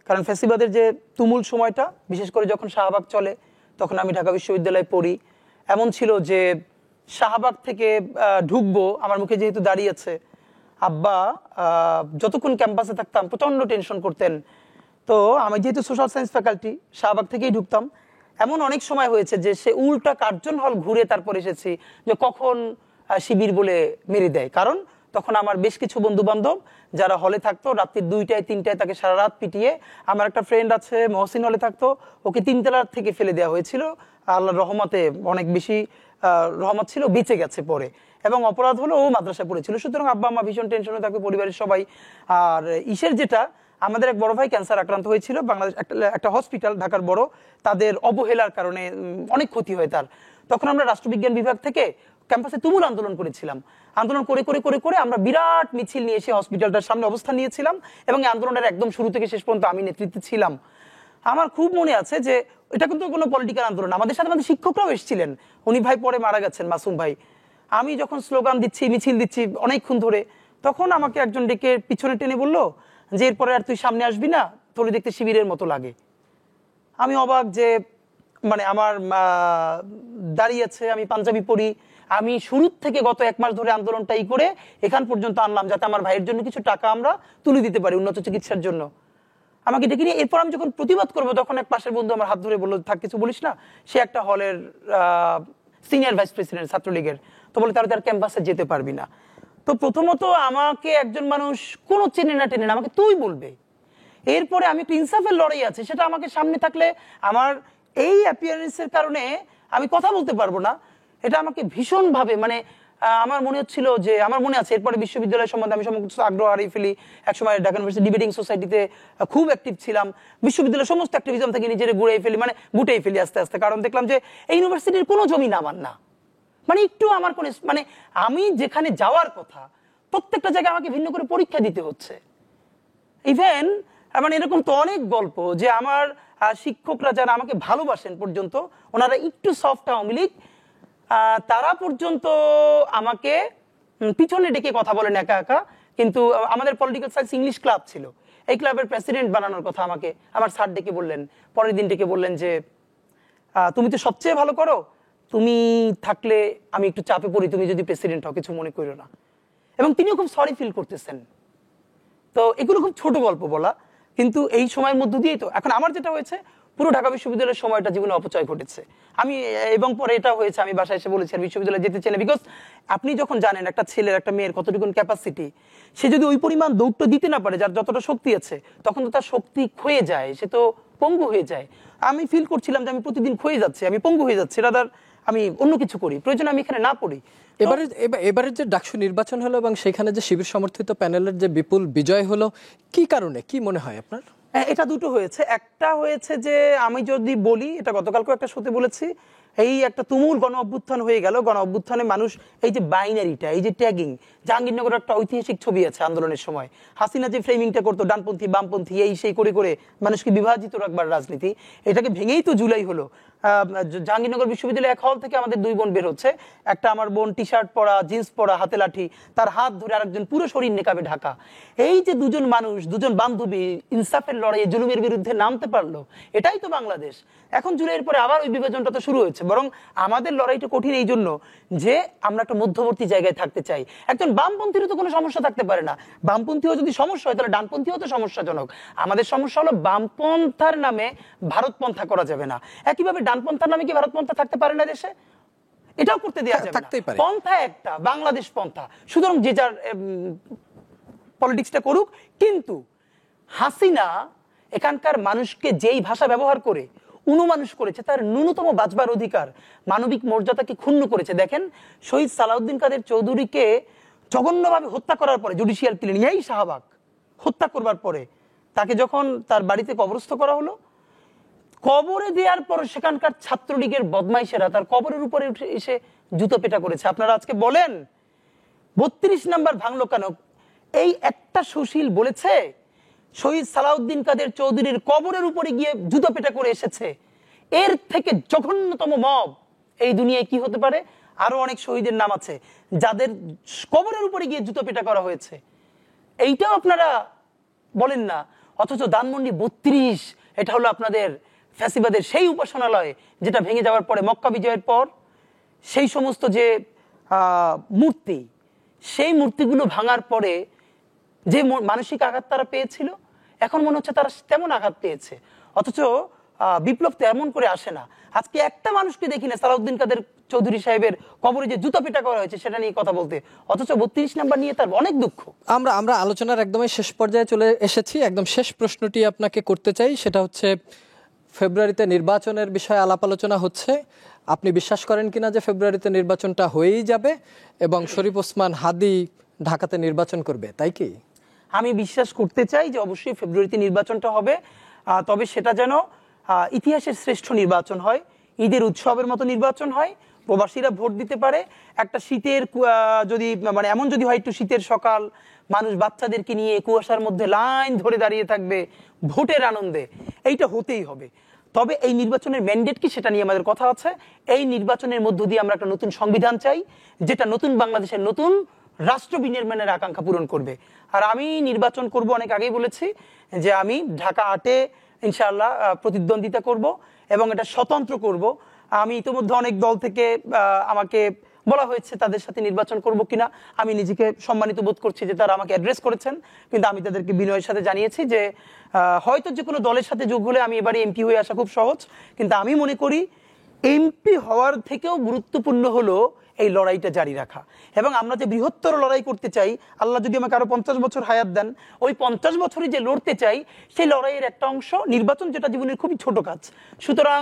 কারণ ফ্যাসিবাদের যে তুমুল সময়টা, বিশেষ করে যখন শাহবাগ চলে, তখন আমি ঢাকা বিশ্ববিদ্যালয়ে পড়ি। এমন ছিল যে শাহবাগ থেকে ঢুকবো, আমার মুখে যেহেতু দাঁড়িয়ে আছে, আব্বা যতক্ষণ ক্যাম্পাসে থাকতাম প্রচন্ড টেনশন করতেন। তো আমি যেহেতু সোশ্যাল সায়েন্স ফ্যাকাল্টি, শাহবাগ থেকেই ঢুকতাম। এমন অনেক সময় হয়েছে যে সে উল্টা কার্জন হল ঘুরে তারপর এসেছি যে কখন শিবির বলে মেরে দেয়। কারণ তখন আমার বেশ কিছু বন্ধু বান্ধব যারা হলে থাকতো, রাত্রি 2টায় 3টায় তাকে সারা রাত পিটিয়ে, আমার একটা ফ্রেন্ড আছে মহসিন, হলে থাকতো, ওকে 3 তলা থেকে ফেলে দেওয়া হয়েছিল। আল্লাহর রহমতে অনেক বেশি রহমত ছিল, বেঁচে গেছে পরে। এবং অপরাধ হলো ও মাদ্রাসায় পড়েছিল। সুতরাং আব্বা আম্মা ভীষণ টেনশনে থাকবে, পরিবারের সবাই। আর ইসের যেটা, আমাদের এক বড় ভাই ক্যান্সার আক্রান্ত হয়েছিল, বাংলাদেশ একটা হসপিটাল ঢাকার বড়, তাদের অবহেলার কারণে অনেক ক্ষতি হয় তার। তখন আমরা রাষ্ট্রবিজ্ঞান বিভাগ থেকে ক্যাম্পাসে তুমুল আন্দোলন করেছিলাম। আন্দোলন করে করে করে করে আমরা বিরাট মিছিল নিয়ে এসে হসপিটালটার সামনে অবস্থান নিয়েছিলাম, এবং এই আন্দোলনের একদম শুরু থেকে শেষ পর্যন্ত আমি নেতৃত্বে ছিলাম। আমার খুব মনে আছে যে এটা কিন্তু কোনো পলিটিক্যাল আন্দোলন, আমাদের সাথে আমাদের শিক্ষকরাও এসেছিলেন। উনি ভাই পরে মারা গেছেন, মাসুম ভাই। আমি যখন স্লোগান দিচ্ছি, মিছিল দিচ্ছি অনেকক্ষণ ধরে, তখন আমাকে একজন ডেকে পিছনে টেনে বললো যে এরপরে আর তুই সামনে আসবি না, তোর দেখতে শিবিরের মতো লাগে। আমি অবাক যে, মানে আমার দাঁড়িয়ে আছে, আমি পাঞ্জাবি পরি, আমি শুরুর থেকে গত 1 মাস ধরে আন্দোলনটাই করে এখান পর্যন্ত আনলাম, যাতে আমার ভাইয়ের জন্য কিছু টাকা আমরা তুলে দিতে পারি উন্নত চিকিৎসার জন্য। আমাকে ডেকে নিয়ে এরপর আমি যখন প্রতিবাদ করবো, তখন এক পাশের বন্ধু আমার হাত ধরে বললো, থাক কিছু বলিস না। সে একটা হলের সিনিয়র ভাইস প্রেসিডেন্ট ছাত্রলীগের, তো বলে তার ক্যাম্পাসে যেতে পারবি না। তো প্রথমত আমাকে একজন মানুষ কোনো চেনে না টেনে না আমাকে তুই বলবে। এরপরে আমি একটা ইনসাফের লড়াই আছে, সেটা আমাকে সামনে থাকলে আমার এই অ্যাপিয়ারেন্সের কারণে আমি কথা বলতে পারবো না। এটা আমাকে ভীষণভাবে, মানে আমার মনে হচ্ছিল যে, আমার মনে আছে এরপরে বিশ্ববিদ্যালয় সম্বন্ধে আমি সমস্ত আগ্রহ হারিয়ে ফেলি। একসময় ঢাকা ইউনিভার্সিটি ডিবেটিং সোসাইটিতে খুব অ্যাক্টিভ ছিলাম। বিশ্ববিদ্যালয়ের সমস্ত অ্যাক্টিভিজম থেকে নিজের গুড়িয়ে ফেলি, মানে গুটিয়ে ফেলি আস্তে আস্তে। কারণ দেখলাম যে এই ইউনিভার্সিটির কোনো জমি না আমার না, মানে একটু আমার কোনো, মানে আমি যেখানে যাওয়ার কথা প্রত্যেকটা জায়গায় আমাকে ভিন্ন করে পরীক্ষা দিতে হচ্ছে। ইভেন মানে এরকম তো অনেক গল্প যে আমার শিক্ষকরা যারা আমাকে ভালোবাসেন পর্যন্ত, ওনারা একটু সফট আওয়ামী লীগ, তারা পর্যন্ত আমাকে পিছনে ডেকে কথা বলেন একা একা। কিন্তু আমাদের পলিটিক্যাল সায়েন্স ইংলিশ ক্লাব ছিল, এই ক্লাবের প্রেসিডেন্ট বানানোর কথা আমাকে আমার স্যার ডেকে বললেন। পরের দিন ডেকে বললেন যে তুমি তো সবচেয়ে ভালো করো, তুমি থাকলে আমি একটু চাপে পড়ি, তুমি যদি প্রেসিডেন্ট হও কিছু মনে করো না। এবং তিনিও খুব সরি ফিল করতেছেন। তো এগুলো খুব ছোট গল্প বলা, কিন্তু এই সময়ের মধ্য দিয়েই তো এখন আমার যেটা হয়েছে, পুরো ঢাকা বিশ্ববিদ্যালয়ের সময়টা জীবনে অপচয় ঘটেছে আমি। এবং পরে এটা হয়েছে, আমি বাসায় এসে বলেছি আর বিশ্ববিদ্যালয়ে যেতে চাই না। বিকজ আপনি যখন জানেন একটা ছেলের একটা মেয়ের কতটুকু ক্যাপাসিটি, সে যদি ওই পরিমাণ দৌড়টা দিতে না পারে যার যতটা শক্তি আছে, তখন তো তার শক্তি ক্ষয়ে যায়, সে তো পঙ্গু হয়ে যায়। আমি ফিল করছিলাম যে আমি প্রতিদিন ক্ষয়ে যাচ্ছি, আমি পঙ্গু হয়ে যাচ্ছি, রাদার আমি অন্য কিছু করি, প্রয়োজন আমি এখানে না পড়ি। এবারে যে ডাকসু নির্বাচন হলো এবং সেখানে যে শিবির সমর্থিত প্যানেলের যে বিপুল বিজয় হলো, কি কারণে, কি মনে হয় আপনার? এটা দুটো হয়েছে। একটা হয়েছে যে আমি যদি বলি, এটা গতকালকেও একটা শোতে বলেছি, এই একটা তুমুল গণ অভ্যুত্থান হয়ে গেল। গণ অভ্যুত্থানে মানুষ এই যে বাইনারিটা, এই যে ট্যাগিং, জাহাঙ্গীরনগরের একটা ঐতিহাসিক ছবি আছে আন্দোলনের সময়, হাসিনা যে ফ্রেমিংটা করতো ডানপন্থী বামপন্থী এই সেই করে করে মানুষকে বিভাজিত রাখবার রাজনীতি, এটাকে ভেঙেই তো জুলাই হলো। জাহাঙ্গীরনগর বিশ্ববিদ্যালয় এক হল থেকে আমাদের 2 বোন বের হচ্ছে, একটা আমার বোন টি শার্ট পরা, জিন্স পরা, হাতে লাঠি, তার হাত ধরে আরেকজন পুরো শরীর নেকাবে ঢাকা। এই যে দুজন মানুষ, দুজন বান্ধবী ইনসাফের লড়াইয়ে জুলুমের বিরুদ্ধে নামতে পারলো, এটাই তো বাংলাদেশ। এখন জুলাইয়ের পরে আবার ওই বিভাজনটা তো শুরু হয়েছে। বরং আমাদের লড়াইটা কঠিন এই জন্য যে আমরা একটা মধ্যবর্তী জায়গায় থাকতে চাই। একজন বামপন্থীরও তো কোনো সমস্যা থাকতে পারে না, বামপন্থীও যদি সমস্যা হয় তাহলে ডানপন্থীও তো সমস্যাজনক। আমাদের সমস্যা হলো বামপন্থার নামে ভারতপন্থা করা যাবে না, একইভাবে ডানপন্থার নামে কি ভারতপন্থা থাকতে পারে না দেশে? এটাও করতে দেওয়া যাবে না। পন্থা একটা, বাংলাদেশ পন্থা, সুতরাং যে যার পলিটিক্সটা করুক। কিন্তু হাসিনা এখানকার মানুষকে যেই ভাষা ব্যবহার করে উন্মানুষ করেছে, তার ন্যূনতম বাঁচবার অধিকার, মানবিক মর্যাদাকে ক্ষুণ্ণ করেছে। দেখেন, শহীদ সালাউদ্দিন কাদের চৌধুরীকে জঘন্যভাবে হত্যা করার পরে, জুডিশিয়াল কিলিং, এই শাহবাগ হত্যা করবার পরে তাকে যখন তার বাড়িতে কবরস্থ করা হলো, কবরে দেওয়ার পর সেখানকার ছাত্রলীগের বদমাইশেরা তার কবরের উপরে উঠে এসে জুতো পেটা করেছে। আপনারা আজকে বলেন 32 নাম্বার ভাঙলো কেন? এই একটা সুশীল বলেছে শহীদ সালাউদ্দিন কাদের চৌধুরীর কবরের উপরে গিয়ে জুতো পেটা করে এসেছে। এর থেকে জঘন্যতম মব এই দুনিয়ায় কি হতে পারে? আরো অনেক শহীদের নাম আছে যাদের কবরের উপরে গিয়ে জুতো পেটা করা হয়েছে, এইটাও আপনারা বলেন না। অথচ ধানমন্ডি 32 এটা হলো আপনাদের ফ্যাসিবাদের সেই উপাসনালয় যেটা ভেঙে যাওয়ার পরে মক্কা বিজয়ের পর সেই সমস্ত যে মূর্তি, সেই মূর্তিগুলো ভাঙার পরে যে মানসিক আঘাত তারা পেয়েছিল, এখন মনে হচ্ছে তারা তেমন আঘাত পেয়েছে। অথচ বিপ্লব তেমন করে আসে না। আজকে একটা মানুষকে দেখি না সালাউদ্দিন কাদের চৌধুরী সাহেবের কবরে যে জুতা পেটা করা হয়েছে সেটা নিয়ে কথা বলতে, অথচ 32 নাম্বার নিয়ে তার অনেক দুঃখ। আমরা আলোচনার একদমই শেষ পর্যায়ে চলে এসেছি। একদম শেষ প্রশ্নটি আপনাকে করতে চাই, সেটা হচ্ছে ফেব্রুয়ারিতে নির্বাচনের বিষয়ে আলাপ আলোচনা হচ্ছে। আপনি বিশ্বাস করেন কিনা যে ফেব্রুয়ারিতে নির্বাচনটা হয়েই যাবে এবং শরীফ ওসমান হাদী ঢাকাতে নির্বাচন করবে, তাই কি? আমি বিশ্বাস করতে চাই যে অবশ্যই ফেব্রুয়ারিতে নির্বাচনটা হবে, তবে সেটা যেন ইতিহাসের শ্রেষ্ঠ নির্বাচন হয়, ঈদের উৎসবের মতো নির্বাচন হয়, প্রবাসীরা ভোট দিতে পারে। একটা শীতের যদি মানে এমন যদি হয় একটু শীতের সকাল, মানুষ বাচ্চাদেরকে নিয়ে কুয়াশার মধ্যে লাইন ধরে দাঁড়িয়ে থাকবে ভোটের আনন্দে, এইটা হতেই হবে। তবে এই নির্বাচনের ম্যান্ডেট কি সেটা নিয়ে আমাদের কথা আছে। এই নির্বাচনের মধ্য দিয়ে আমরা একটা নতুন সংবিধান চাই যেটা নতুন বাংলাদেশের নতুন রাষ্ট্র বিনির্মাণের আকাঙ্ক্ষা পূরণ করবে। আর আমি নির্বাচন করব, অনেক আগেই বলেছি যে আমি ঢাকা 8-এ ইনশাআল্লাহ প্রতিদ্বন্দ্বিতা করব এবং এটা স্বতন্ত্র করব। আমি ইতিমধ্যে অনেক দল থেকে আমাকে বলা হয়েছে তাদের সাথে নির্বাচন করব কিনা। আমি নিজেকে সম্মানিত বোধ করছি যে তারা আমাকে অ্যাড্রেস করেছেন, কিন্তু আমি তাদেরকে বিনয়ের সাথে জানিয়েছি যে হয়তো যে কোনো দলের সাথে যোগ হলে আমি এবারে এমপি হয়ে আসা খুব সহজ, কিন্তু আমি মনে করি এমপি হওয়ার থেকেও গুরুত্বপূর্ণ হলো এই লড়াইটা জারি রাখা। এবং আমরা যে বৃহত্তর লড়াই করতে চাই, আল্লাহ যদি আমাকে আরো 50 বছর হায়াত দেন, ওই 50 বছরই যে লড়তে চাই সেই লড়াইয়ের একটা অংশ নির্বাচন, যেটা জীবনের খুবই ছোট কাজ। সুতরাং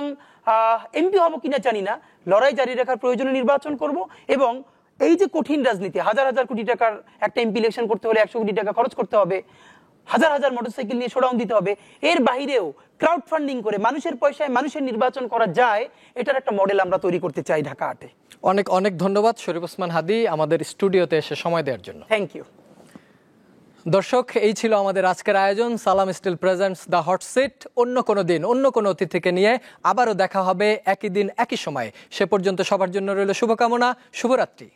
এমপি হবো কিনা জানি না, লড়াই জারি রাখার প্রয়োজনে নির্বাচন করব। এবং এই যে কঠিন রাজনীতি, হাজার হাজার কোটি টাকার একটা এমপি ইলেকশন করতে হলে 100 কোটি টাকা খরচ করতে হবে, হাজার হাজার মোটরসাইকেল নিয়ে শোডাউন দিতে হবে, এর বাইরেও ক্রাউড ফান্ডিং করে মানুষের পয়সায় মানুষের নির্বাচন করা যায়, এটার একটা মডেল আমরা তৈরি করতে চাই ঢাকা 8-এ। অনেক অনেক ধন্যবাদ শরীফ ওসমান হাদী আমাদের স্টুডিওতে এসে সময় দেওয়ার জন্য। Thank you. দর্শক, এই ছিল আমাদের আজকের আয়োজন। Salam steel presents the hot seat. অন্য কোনো দিন অন্য কোনো অতিথিকে নিয়ে আবারও দেখা হবে একই দিন একই সময়ে। সে পর্যন্ত সবার জন্য রইল শুভকামনা। শুভরাত্রি।